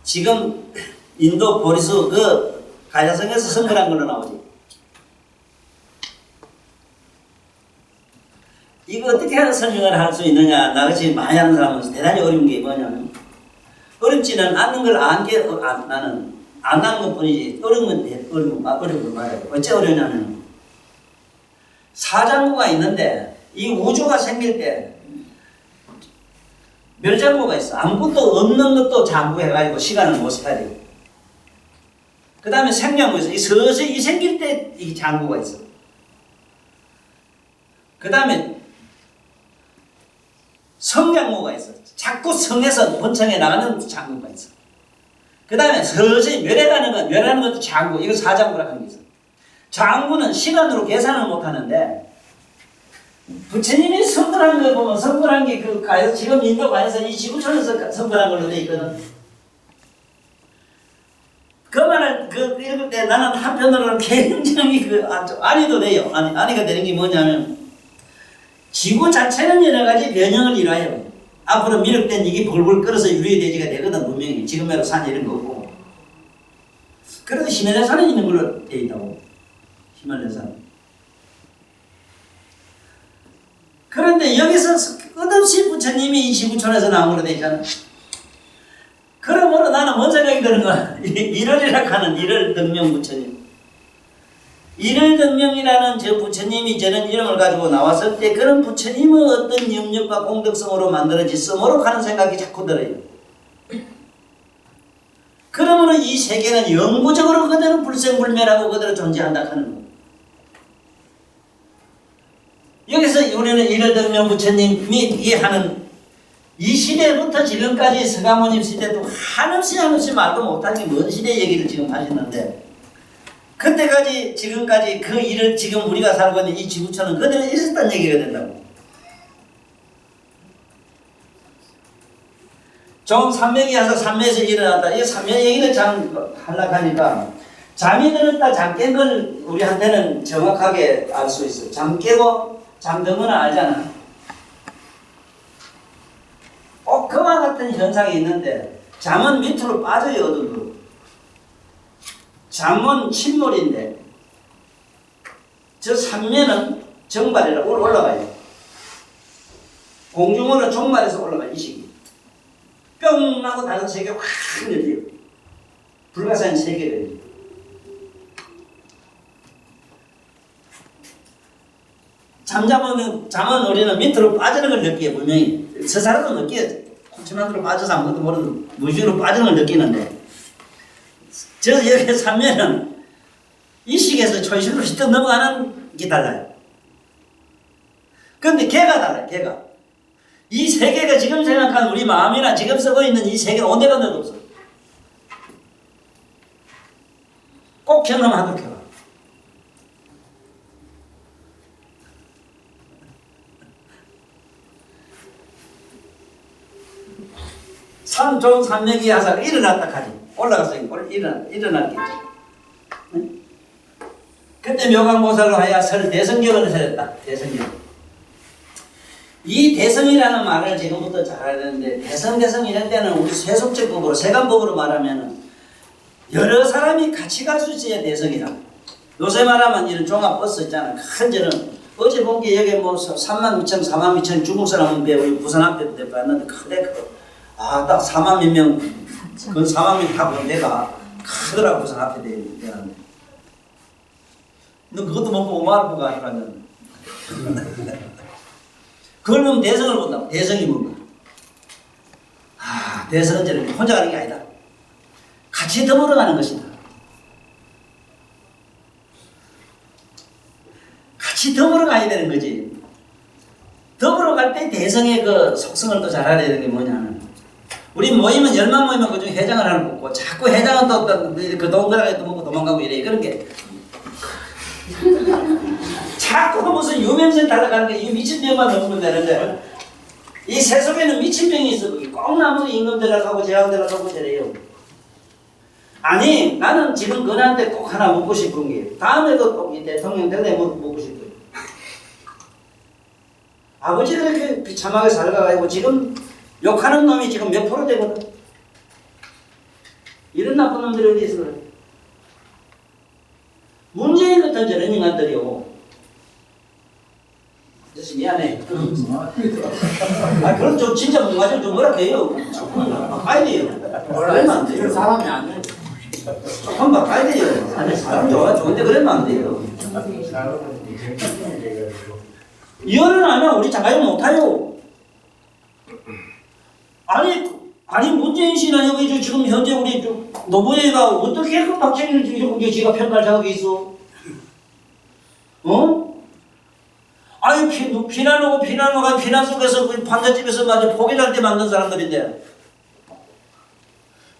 지금 인도 보리수 그 가야성에서 선거한 걸로 나오지. 이거 어떻게 하는 설명을 할 수 있느냐. 나같이 많이 하는 사람은 대단히 어려운 게 뭐냐면 어렵지는 않는 걸 나는 안 하는 것 뿐이지 어려운 걸 말해요. 어째 어려냐면 사장구가 있는데 이 우주가 생길 때 멸장구가 있어. 아무것도 없는 것도 장구 해가지고 시간을 못 세야 돼. 그 다음에 생장구 있어. 이 서서히 생길 때 이 장구가 있어. 그 다음에 성장구가 있어. 자꾸 성에서 본청에 나가는 장구가 있어. 그 다음에 서서히 멸하는 것도 장구. 이거 사장구라고 하는 게 있어. 장구는 시간으로 계산을 못 하는데 부처님이 성불한 거 보면 성불한 게 그 가에서 지금 인도 가에서 이 지구촌에서 성불한 걸로 돼 있거든. 그 말을 읽을 때 나는 한편으로는 굉장히 아니도 돼요. 아니가 되는 게 뭐냐면 지구 자체는 여러 가지 변형을 일어나요. 앞으로 미륵된 이게 벌벌 끓어서 유리대지가 되거든. 분명히 지금으로 산 이런 거 없고. 그래도 히말라야산은 있는 걸로 돼 있다고. 히말라야산. 그런데 여기서 끝없이 부처님이 이 지구촌에서 나온 걸로 돼 있잖아. 그러므로 나는 뭔 생각이 드는 거야. 일월이라고 하는 일월등명 부처님. 일월등명이라는 저 부처님이 저런 이름을 가지고 나왔을 때 그런 부처님의 어떤 영역과 공덕성으로 만들어졌음으로 하는 생각이 자꾸 들어요. 그러므로 이 세계는 영구적으로 그대로 불생불멸하고 그대로 존재한다 하는 거예요. 여기서 우리는 일월등명 부처님이 하는 이 시대부터 지금까지 서가모님 시대도 한없이 말도 못하는 게 먼 시대 얘기를 지금 하시는데 그때까지 지금까지 그 일을 지금 우리가 살고 있는 이 지구촌은 그대로 있었다는 얘기가 된다고. 좀 산맥이 와서 산맥에서 일어났다. 이 산맥 얘기는 참 한락하니까 잠이 들었다 잠 깬 걸 우리한테는 정확하게 알 수 있어. 잠 깨고 잠든 건 알잖아. 꼭 그와 같은 현상이 있는데 잠은 밑으로 빠져요. 어둠으로. 잠은 침몰인데 저 삼면은 정발이라 올라가요. 공중으로 종말에서 올라가 이 시기. 뿅 하고 다른 세계 확 열려요. 불가사의 세계가 열려요. 잠은 우리는 밑으로 빠지는 걸 느끼어요. 분명히 서사람도 느껴요. 콩치만으로 빠져서 아무것도 모르는 무중으로 빠지는 걸 느끼는데 저 여기 삼면은 이 시기에서 초실로 휘떡 넘어가는 게 달라요. 그런데 걔가 달라요. 걔가 이 세계가 지금 생각한 우리 마음이나 지금 쓰고 있는 이 세계는 온데간데도 없어. 꼭 경험하도록 해봐. 산 좋은 산맥이 하사가 일어났다 하지. 올라가서 일어났겠지. 응? 그때 묘강보살로 하여 설 대성경을 설했다. 대성경. 이 대성이라는 말을 지금부터 잘 알아야 되는데 대성 이럴 때는 우리 세속적법으로 세간법으로 말하면 여러 사람이 같이 갈 수 있어야 대성이라. 요새 말하면 이런 종합버스 있잖아. 큰 저런 어제 본 게 여기 뭐 3만 미천 4만 미천 중국 사람 배 우리 부산 앞에도 봤는데 크대. 딱 4만 몇 명, 그 4만 명 타고 내가 크더라고 부산 앞에 대는데. 너 그것도 못 보고 말을 보고 하니까는. 그걸 보면 대성을 본다고. 대성이 뭔가. 대성은 저렇게 혼자 가는 게 아니다. 같이 더불어 가는 것이다. 같이 더불어 가야 되는 거지. 할 때 대성의 그 속성을 또 잘 알아야 되는 게 뭐냐면 우리 모이면 10만 모이면 그중에 회장을 하나 뽑고 자꾸 회장은 또그 동그랗게 또 먹고 도망가고 이래 그런 게 자꾸 무슨 유명세 달라가는 게 이 미친병만 넘으면 되는데 이 세속에는 미친병이 있어 꼭 나무도 임금 들어가고 재앙 들어가고 저래요. 아니 나는 지금 그한테 꼭 하나 묻고 싶은 게 다음에도 꼭 이 대통령 되네 묻고 싶어요. 아버지가 이렇게 비참하게 살아가지고 지금 욕하는 놈이 지금 몇 프로 되거든. 이런 나쁜 놈들이 어디 있어 그래. 문재인 같은 저런 인간들이요. 아저씨 미안해. 아 그럼 좀 진짜 뭔가 좀 뭐라 해요. 바꿔야 돼요. 그러면 안 돼요. 사람이 아니에요. 조금 바꿔야 돼요. 아니 사람 좋은데 그러면 안 돼요. 이혼을 하면 우리 자가용 못해요. 아니 문재인 씨나 여기 지금 현재 우리 노무현이가 어떻게 그 박정희를 이렇게 지가 평가할 자격이 있어? 어? 아니 피난오고 피난 속에서 그 판잣집에서 맞아 포개할 때 만든 사람들인데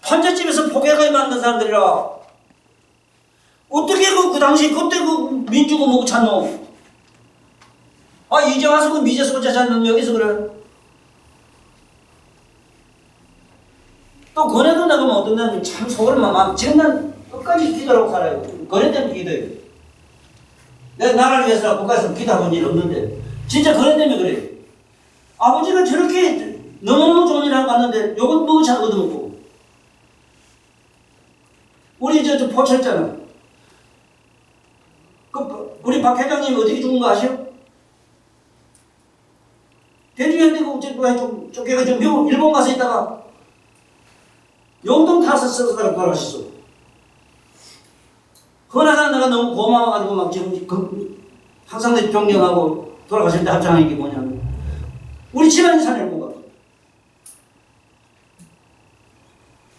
판잣집에서 포개가 만든 사람들이라 어떻게 그 당시 그때 그 민주고 뭐고 찾노? 아 이제 와서 그 미제 소자 찾는 여기서 그래. 또 거래도 나가면 어떤 데는 참 속을 막 지금 난 끝까지 기도하고 살아요. 거래 때문에 기도해요. 내가 나라를 위해서 국가에서 기도한 일 없는데 진짜 거래 때문에 그래. 아버지가 저렇게 너무너무 좋은 일 하고 갔는데 요건 뭐 잘 얻어먹고 우리 저 포철잖아. 우리 박 회장님 어떻게 죽은 거 아시오? 대중한테 좀 쫓겨가지고 미국 일본 가서 있다가 용돈 타서 써서 돌아가셨어. 그러나 내가 너무 고마워가지고 막 지금 항상 존경하고 돌아가실 때 합장한 게 뭐냐면 우리 집안이 살려고 가.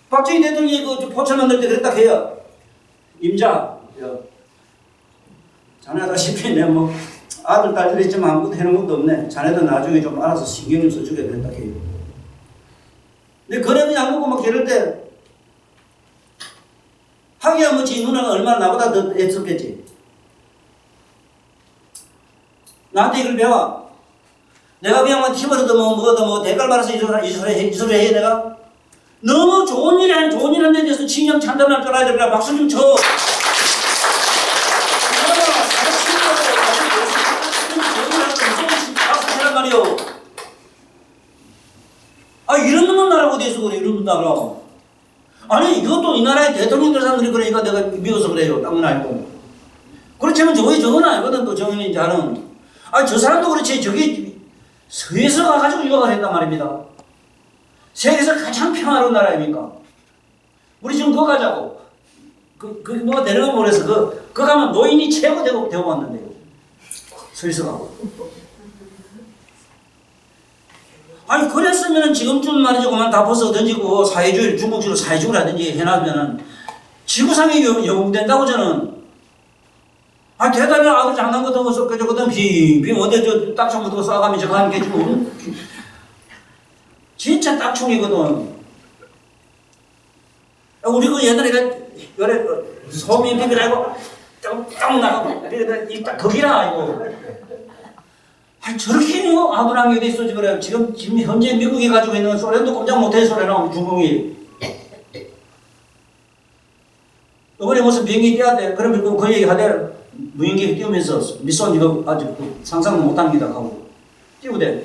박정희 대통령이 그 포철 만들 때 그랬다 해요. 임자, 자네 알다시피 내 뭐 아들 딸들 있지만 아무것도 해놓은 것도 없네. 자네도 나중에 좀 알아서 신경 좀 써주게 그랬다 해요. 근데 그래도 약 먹고 막 이럴 때 하기야 뭐 지 누나가 얼마나 나보다 더 애썼겠지. 나한테 이걸 배워. 내가 그냥 뭐 팀으로도 뭐 대가를 받아서 이 소리 해 내가. 너무 좋은 일 하는 데 대해서 칭령 찬단할 줄 알아야 되라. 박수 좀 쳐. 말이요. 아 이런 놈은 나라가 어디서 그래 이런 나라. 아니 이것도 이 나라의 대통령들 사람들이 그러니까 내가 미워서 그래요. 딴 건 아니고. 그렇지만 저건 아니거든 또 정인이 자는. 아 저 사람도 그렇지 저기 서에서 가가지고 유학을 했단 말입니다. 세계에서 가장 평화로운 나라입니까? 우리 지금 그거 가자고. 그 뭐가 되는 거 모르겠어. 그거 가면 노인이 최고 되고 왔는데요. 서에서 가고. 아니 그랬으면은 지금쯤 말이죠 그만 다 벗어 던지고 사회주의 중국식으로 사회주의를 하든지 해놔면은 지구상이 영웅된다고 저는. 아 대단히 아들 장난 같은 거 섞여주거든 빙빙 어디 저 딱총 같은 거 쏴가면서 가는 게 지금 진짜 딱총이거든. 우리 그 옛날에 그래 소미 비비라고 딱 나가고 이딱 거기라 이거. 아 저렇게 아브라함이 어디 있어 그래. 지금 현재 미국이 가지고 있는 소련도 꼼짝 못해 소련하고 중국이. 이번에 무슨 비행기 띄야 돼. 그러면 그 얘기 하대. 무인기 띄우면서 미션 이거 아직 상상도 못합니다 하고 띄우대.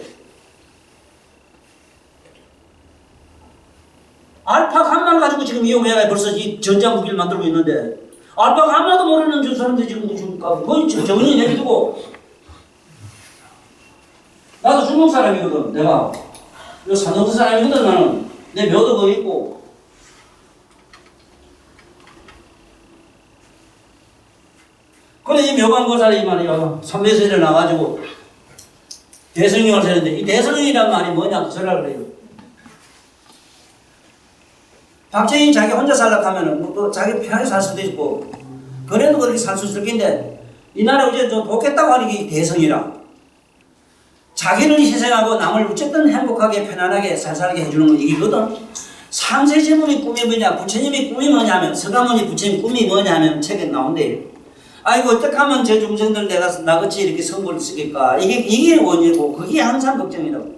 알파 감만 가지고 지금 이용해야 벌써 이 전장 무기를 만들고 있는데 알파 감마도 모르는 저 사람들이 지금 거의 정은이 내비두고. 나도 중국 사람이거든. 내가 요 산호도 사람이거든. 나는 내 묘도 거기 있고. 그래 이 묘관고사리 말이야. 삼매세를 나가지고 대성령을 세는데 이 대성령이란 말이 뭐냐 그러라 그래요. 박정희 자기 혼자 살려고 하면은 뭐 자기 편하게 살 수도 있고 그래도 그렇게 살 수 있을 텐데 이 나라 이제 좀 돕겠다고 하는 게 대성이라. 자기를 희생하고 남을 어쨌든 행복하게 편안하게 잘 살게 해주는 건 이거거든. 삼세 제물의 꿈이 뭐냐, 부처님의 꿈이 뭐냐면, 서가모니 부처님 꿈이 뭐냐면 책에 나온대. 아이고 어떻게 하면 제 중생들 내가 나같이 이렇게 성불을 쓰겠까. 이게 원이고 그게 항상 걱정이라고.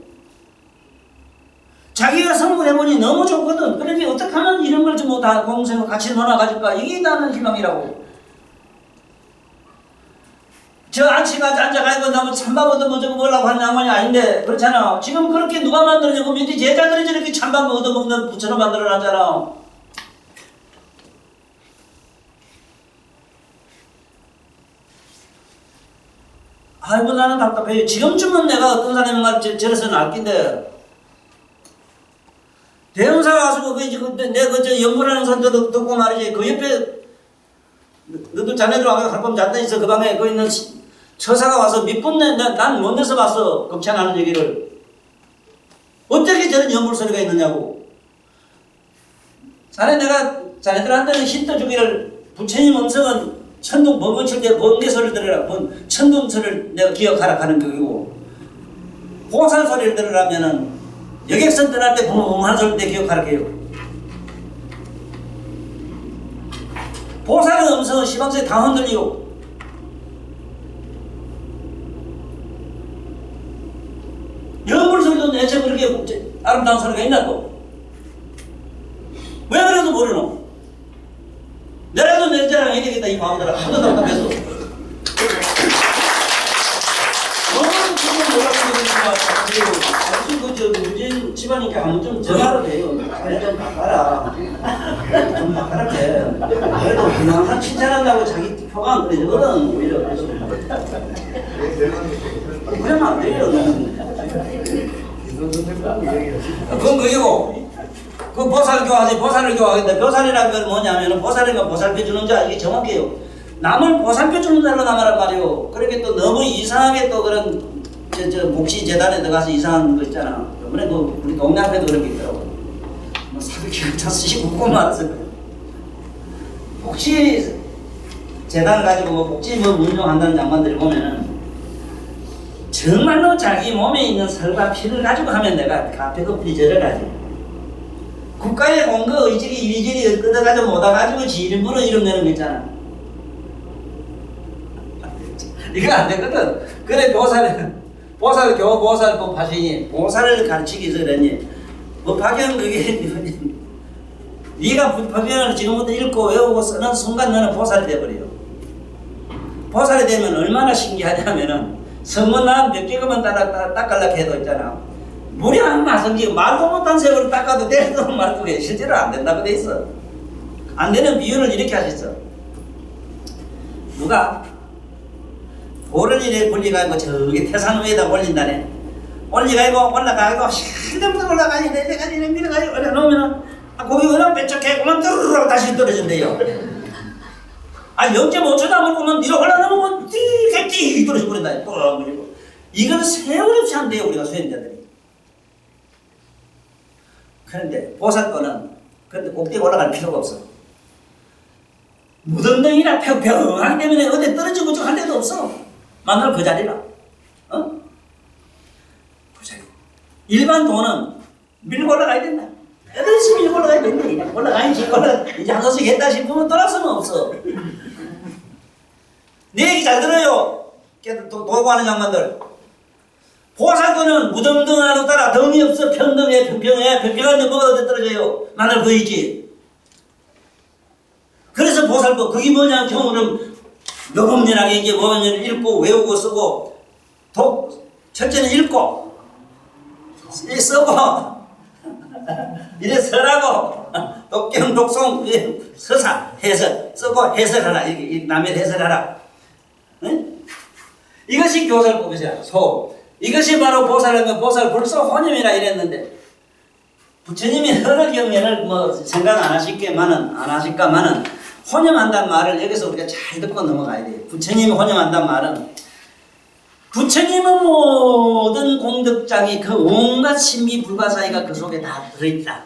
자기가 성불해보니 너무 좋거든. 그러니 어떻게 하면 이런 걸 좀 다 공생을 같이 놀아가질까. 이게 나는 희망이라고. 저 아치가 앉아가지고 나뭐 찬밥 얻어먹고 뭐라고 하는 양반이 아닌데 그렇잖아. 지금 그렇게 누가 만들어내고 밑에 제자들이 저렇게 찬밥 얻어먹는 부처로 만들어놨잖아. 아이고 나는 답답해요. 지금쯤은 내가 어떤 사람이 말 저래서 낫긴데 대형사 가서 내가 저 연구하는 사람도 듣고 말이지. 그 옆에 너도 자네들 와서 할 거면 잤다 있어. 그 방에 그 있는 처사가 와서 몇 분 난 못 내서 봤어. 극찬하는 얘기를. 어떻게 저런 연불 소리가 있느냐고. 내가 자네들한테는 힌트 주기를 부처님 음성은 천둥 번개 칠 때 번개 소리를 들으라. 천둥 소리를 내가 기억하라 하는 거고. 보살 소리를 들으라면은 여객선 떠날 때 붕한 소리를 때 기억하라 해요. 보살의 음성은 시방세 다 흔들리고. 연불 소리도 대체 그렇게 아름다운 소리가 있나 또? 왜 그래도 모르노? 내라도 내 자랑 해야 되겠다 이 마음들아. 하도 답답해서. 너무 지금 뭐라고 그러니까 무슨 무진 집안이니까 한번 좀 전화로 돼요. 좀 바꿔라. 좀 바꿔라 해. 그래도 그냥 칭찬한다고 자기 표가 안 그려지거든. 오히려 그래서. 그러면 안 돼요. 그건 그리고 그 보살교하지. 보살을 교하겠다. 보살이라는 건 뭐냐면 보살이가 보살펴 주는 자. 이게 정확해요. 남을 보살펴 주는 자로 남아란 말이요. 그렇게 또 너무 이상하게 또 그런 복시재단에 들어가서 이상한 거 있잖아. 이번에 그 우리 동네 앞에도 그런 게 있더라고. 뭐 사비키를 다 쓰시고 꼭 말았어. 복시재단을 가지고 뭐 복지 뭐 운동한다는 장관들이 보면은 정말로 자기 몸에 있는 살과 피를 가지고 하면 내가 가패도 피절을 하지. 국가에 공거 의지기 이리저리 끄덕가지고 못와가지고 지일부러 이름 내는 거 있잖아. 이거 안 되거든. 그래 보살교 보살법 하시니 보살을 가르치기 위해서 그러니 뭐 박영 그게 네가 법령을 지금부터 읽고 외우고 쓰는 순간 너는 보살이 돼버려요. 보살이 되면 얼마나 신기하냐면은 성문난 몇 개만 닦으려고 해도 있잖아. 무량한 마성지 말도 못한 세월을 닦아도 되는 말도 실제로 안 된다고 돼 있어. 안 되는 비유를 이렇게 하셨어. 누가 돌을 이래 굴리가지고 저기 태산 위에다 올린다네. 올려가지고 올라가지고 한대부터 올라가니 내려가니 밀어가지고 올려놓으면은 거기 그냥 빼쪽해 그만 뚜루루라고 다시 떨어진대요. 0.5초도 안 먹으면 밀어 올라놓으면 띠 떨어져 버린다. 또 그리고 이건 세월 없이 한대요 우리가 수행자들이. 그런데 보살 거는 그런데 꼭대기 올라갈 필요가 없어. 무덤덩이나 평평하기 때문에 어디 떨어지고 좀 할 데도 없어. 만날 그 자리라. 어? 그 자리. 일반 돈은 밀고 올라가야 된다. 열심히 밀고 올라가야 된다. 올라가야지. 이제 한 소식 했다 싶으면 돌아서는 없어. 내 얘기 잘 들어요. 도구하는 양반들. 보살거는 무덤덩이로 따라 덩이 없어. 평등해. 평평한데 뭐가 어디 떨어져요. 만날 그 있지. 그래서 보살법 그게 뭐냐 경우는 요범연하게 이제 요범연을 읽고 외우고 쓰고 첫째는 읽고 쓰고 이래 서라고 독경 독송 서사 해설 쓰고 해설하라. 남의 해설하라. 응? 이것이 교살법이죠. 이것이 바로 보살은 보살 불소 혼념이라 이랬는데 부처님이 여러 경연을 뭐 생각 안 하실까마는 혼념한다는 말을 여기서 우리가 잘 듣고 넘어가야 돼요. 부처님이 혼념한다는 말은 부처님은 모든 공덕장이 그 온갖 신비 불가사의가 그 속에 다 들어있다.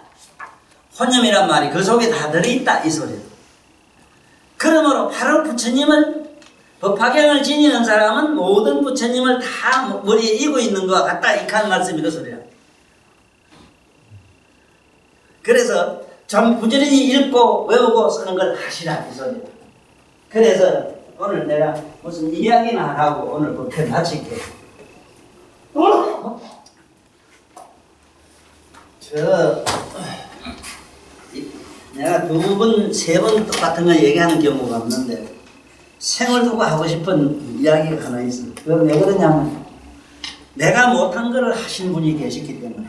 혼념이란 말이 그 속에 다 들어있다 이 소리예요. 그러므로 바로 부처님을 법학양을 지니는 사람은 모든 부처님을 다 머리에 이고 있는 것과 같다. 이칸 말씀이 그 소리야. 그래서 좀 부지런히 읽고 외우고 쓰는 걸 하시라 이 소리야. 그래서 오늘 내가 무슨 이야기나 하고 오늘 그렇게 마칠게. 내가 두 번, 세 번 똑같은 걸 얘기하는 경우가 없는데 생을 두고 하고 싶은 이야기가 하나 있어. 그건 왜 그러냐면 내가 못한 거를 하신 분이 계시기 때문에.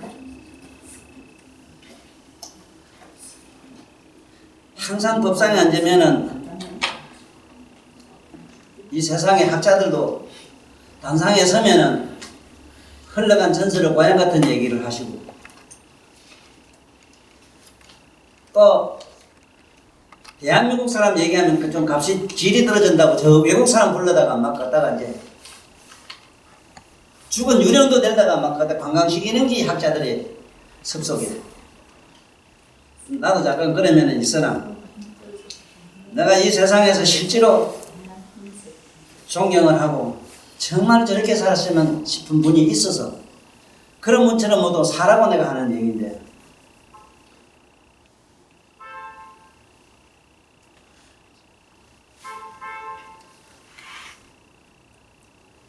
항상 법상에 앉으면은 이 세상의 학자들도 단상에 서면은 흘러간 전설을 고향 같은 얘기를 하시고 또 대한민국 사람 얘기하면 그 좀 값이 질이 떨어진다고 저 외국 사람 불러다가 막 갖다가 이제 죽은 유령도 데려다가 막 갖다 관광시키는 학자들의 습속이래. 나도 잠깐 그러면은 있으나 내가 이 세상에서 실제로 존경을 하고 정말 저렇게 살았으면 싶은 분이 있어서 그런 분처럼 모두 살라고 내가 하는 얘기인데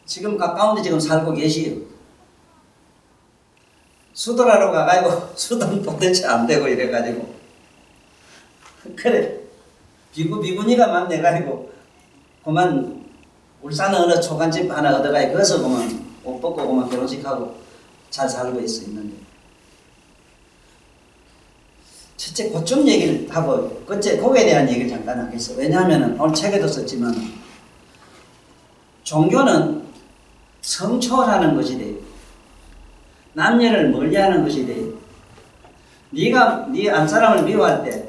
지금 가까운 데 지금 살고 계시요. 수도라로 가가지고 수도는 도대체 안 되고 이래가지고 그래 비구니가 만나가지고 그만 울산 어느 초간집 하나 얻어가지고 거기서 그만 옷 벗고 그만 결혼식하고 잘 살고 있는데 첫째 고점 얘기를 하고 그째 그거에 대한 얘기를 잠깐 하겠어. 왜냐하면 오늘 책에도 썼지만 종교는 성초라는 것이 돼. 남녀를 멀리하는 것이 돼. 네가 네 안사람을 미워할 때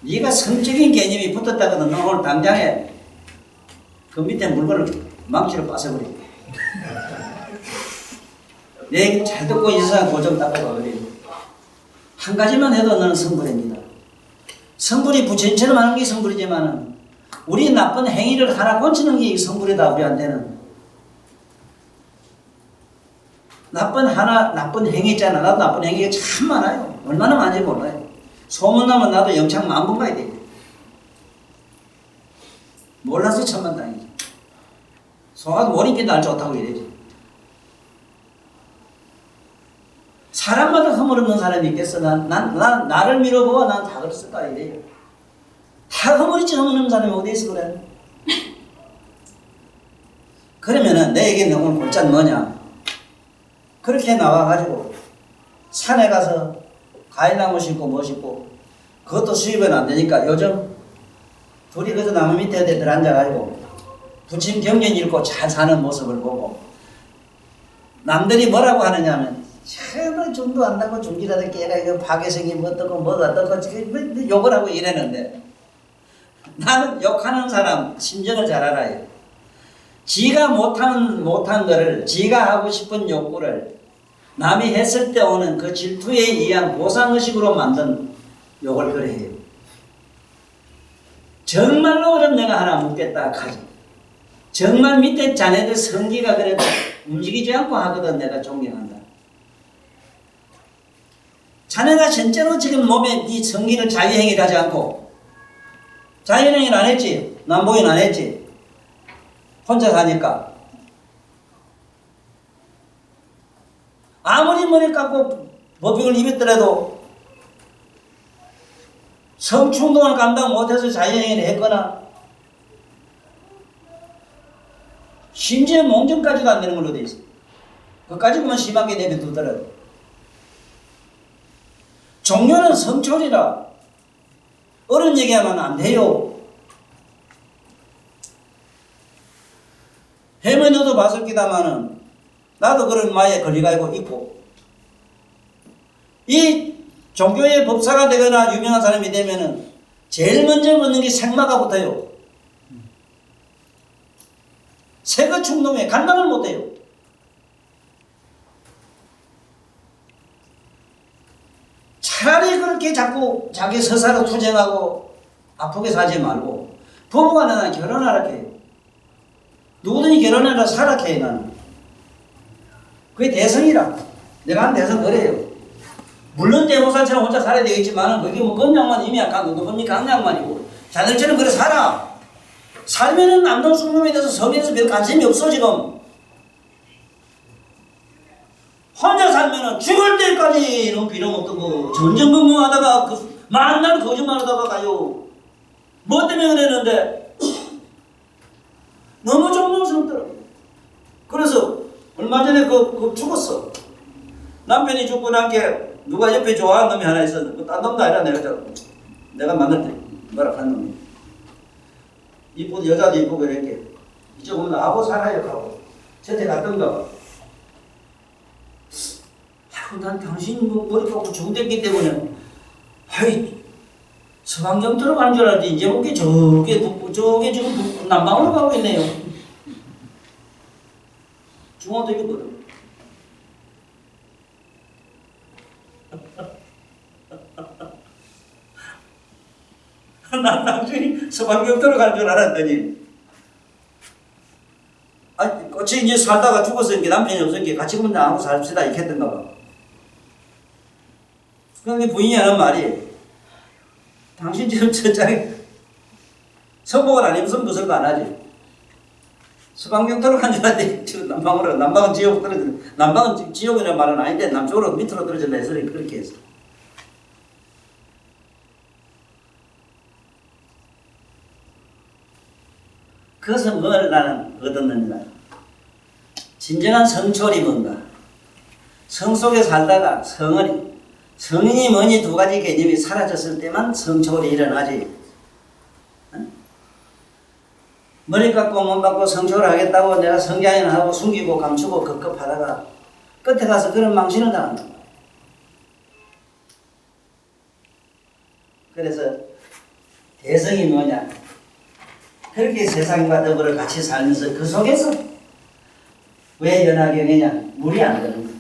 네가 성적인 개념이 붙었다거든 너 오늘 당장에 그 밑에 물건을 망치로 빠져버려. 내 얘기 잘 듣고 이 세상 고정 닦아봐. 그래. 한 가지만 해도 너는 성불입니다. 성불이 부처님처럼 하는 게 성불이지만은 우리 나쁜 행위를 하나 고치는 게 성불이다. 우리한테는 나쁜 행위 있잖아. 나도 나쁜 행위가 참 많아요. 얼마나 많은지 몰라요. 소문나면 나도 영창 10,000번 가야 돼. 몰라서 천만 다행이지. 소화도 머리빛 날 좋다고 이래지. 사람마다 허물없는 사람이 있겠어. 나를 밀어보아 난 다 그랬을까 이래요. 다 허물있지 허물없는 사람이 어디 있어 그래. 그러면은 내 얘기는 오늘 골자는 뭐냐. 그렇게 나와가지고 산에 가서 과일나무 심고 뭐 심고 그것도 수입은 안 되니까 요즘 둘이 그저 나무 밑에 들어앉아가지고 부침 경전 읽고 잘 사는 모습을 보고 남들이 뭐라고 하느냐면 정말 좀도 안다고 중기라도 깨가 이거 파괴성이 뭐 어떻고 뭐가 어떻고 욕을 하고 이랬는데 나는 욕하는 사람 심정을 잘 알아요. 지가 못한 거를 지가 하고 싶은 욕구를 남이 했을 때 오는 그 질투에 의한 보상의식으로 만든 욕을 그래 해요. 정말로 그럼 내가 하나 묻겠다 하지. 정말 밑에 자네들 성기가 그래도 움직이지 않고 하거든 내가 존경한다. 자네가 진짜로 지금 몸에 이 성기를 자유행위를 하지 않고 자유행위를 안 했지. 남보인 안 했지. 혼자 사니까 아무리 머리 깎고 법익을 입었더라도 성충동을 감당 못해서 자유행위를 했거나 심지어 몽정까지도 안 되는 걸로 돼 있어. 그까지 보면 심하게 내비두더라도 종교는 성철이라 어른 얘기하면 안 돼요. 해면 너도 봤을 기다마는 나도 그런 마에 걸려가지고 있고 이 종교의 법사가 되거나 유명한 사람이 되면은 제일 먼저 묻는 게 생마가 붙어요. 세거 충동에 감당을 못해요. 차라리 그렇게 자꾸 자기 서사로 투쟁하고 아프게 사지 말고 부부가 나는 결혼하라 해요. 누구든지 결혼해라 살아케 나는. 그게 대성이라. 내가 한 대성 그래요. 물론 대모살처럼 혼자 살아야 되겠지만 그게 뭐 건양만 이미 약간 누굽니까 강양만이고 자들처럼 그래 살아. 살면은 남동숙놈에 대해서 성에서 별 관심이 없어 지금. 혼자 살면은 죽을 때까지 이런 빌어먹던 거 전전긍긍하다가 그 만날 거짓말하다가 가요. 뭐 때문에 그랬는데 너무 정성스럽더라고. 그래서 얼마 전에 그 죽었어. 남편이 죽고 난 게 누가 옆에 좋아하는 놈이 하나 있었는데 딴 놈도 아니라 내가 만날 때 뭐라 한 놈이 이쁘고 여자도 이쁘고 이렇게 이쪽 오면 하고 살아요 하고 저한테 갔던가 봐. 아이고 난 당신 뭐 머리 깎고 죽됐기 때문에 아이 서방경 들어가는 줄 알았지 이제 볼게 저게 지금 남방으로 가고 있네요. 중앙대교거든. 난 당신이 서방경 들어가는 줄 알았더니 꽃이 이제 살다가 죽었으니까 남편이 없으니까 같이 그만 나하고 삽시다 이렇게 했던가 봐. 그런데 부인이 하는 말이 당신 지금 저장에 선복을 안 입으면 무슨 안 하지. 서방경 들어간 줄 알았는데 지금 남방은 지옥 떨어져. 남방은 지옥이라는 말은 아닌데 남쪽으로 밑으로 떨어진다 해서 그렇게 했어. 그것은 뭘 나는 얻었느냐. 진정한 성철이 뭔가. 성 속에 살다가 성인이 뭐니 두 가지 개념이 사라졌을 때만 성철이 일어나지. 머리 깎고 몸 깎고 성철을 하겠다고 내가 성장이나 하고 숨기고 감추고 급급하다가 끝에 가서 그런 망신을 당한다. 그래서 대성이 뭐냐. 그렇게 세상과 더불어 같이 살면서 그 속에서 왜 연하경이냐? 물이 안 드는 거야.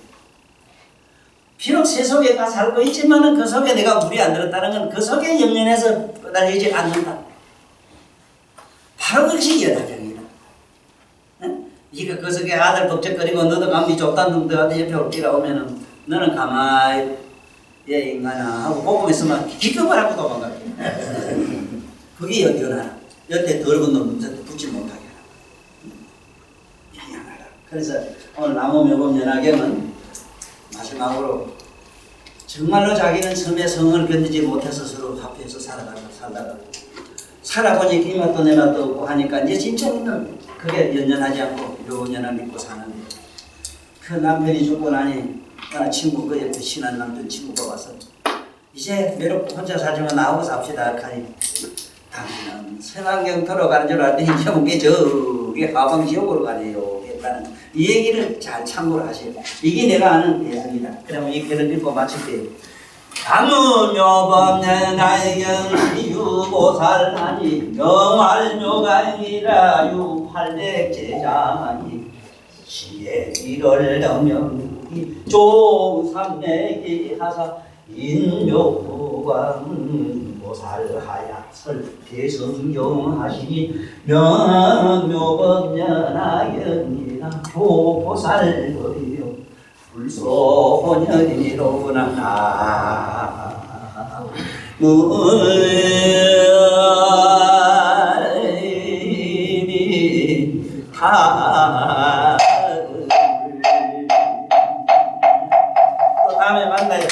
비록 세속에 가 살고 있지만은 그 속에 내가 물이 안 들었다는 건 그 속에 영연해서 끄달리지 않는다. 바로 그것이 연하경이다. 응? 네가 그 속에 아들 걱정거리고 너도 감기 좁다는 놈들한테 옆에 올기라 오면은 너는 가만히 얘 인간아 하고 보고 있으면 기겁을 하고 도망가. 그게 연하라. 여태 더러운 놈들한테 붙지 못하게 하라. 그래서 오늘 나무묘법 연하경은 마지막으로 정말로 자기는 섬의 성을 견디지 못해서 서로 합해서 살다가 살아보니 이 맛도 내 맛도 없고 하니까 이제 진짜는 그게 연연하지 않고 요연을 믿고 사는데 그 남편이 죽고 나니 하나 친구 그 옆에 친한 남편 친구가 와서 이제 외롭고 혼자 살지만 나하고 삽시다 하니 당신은 서방경 들어가는 줄 알았더니 이제 뭔게 저기 하방지옥으로 가네요 했다는 이 얘기를 잘 참고를 하세요. 이게 내가 아는 대성이다. 그러면 이 글을 읽고 마칠게요. 가무묘법 나이경 유보살하니 명활묘가 아니라 유팔백제자니 시에 일월 명이 조삼맥이 하사 인묘관 보살하야 설대성경하시니 명묘법 연하경이라 교보살거리요 불소년이로구나. 또 다음에 만나요.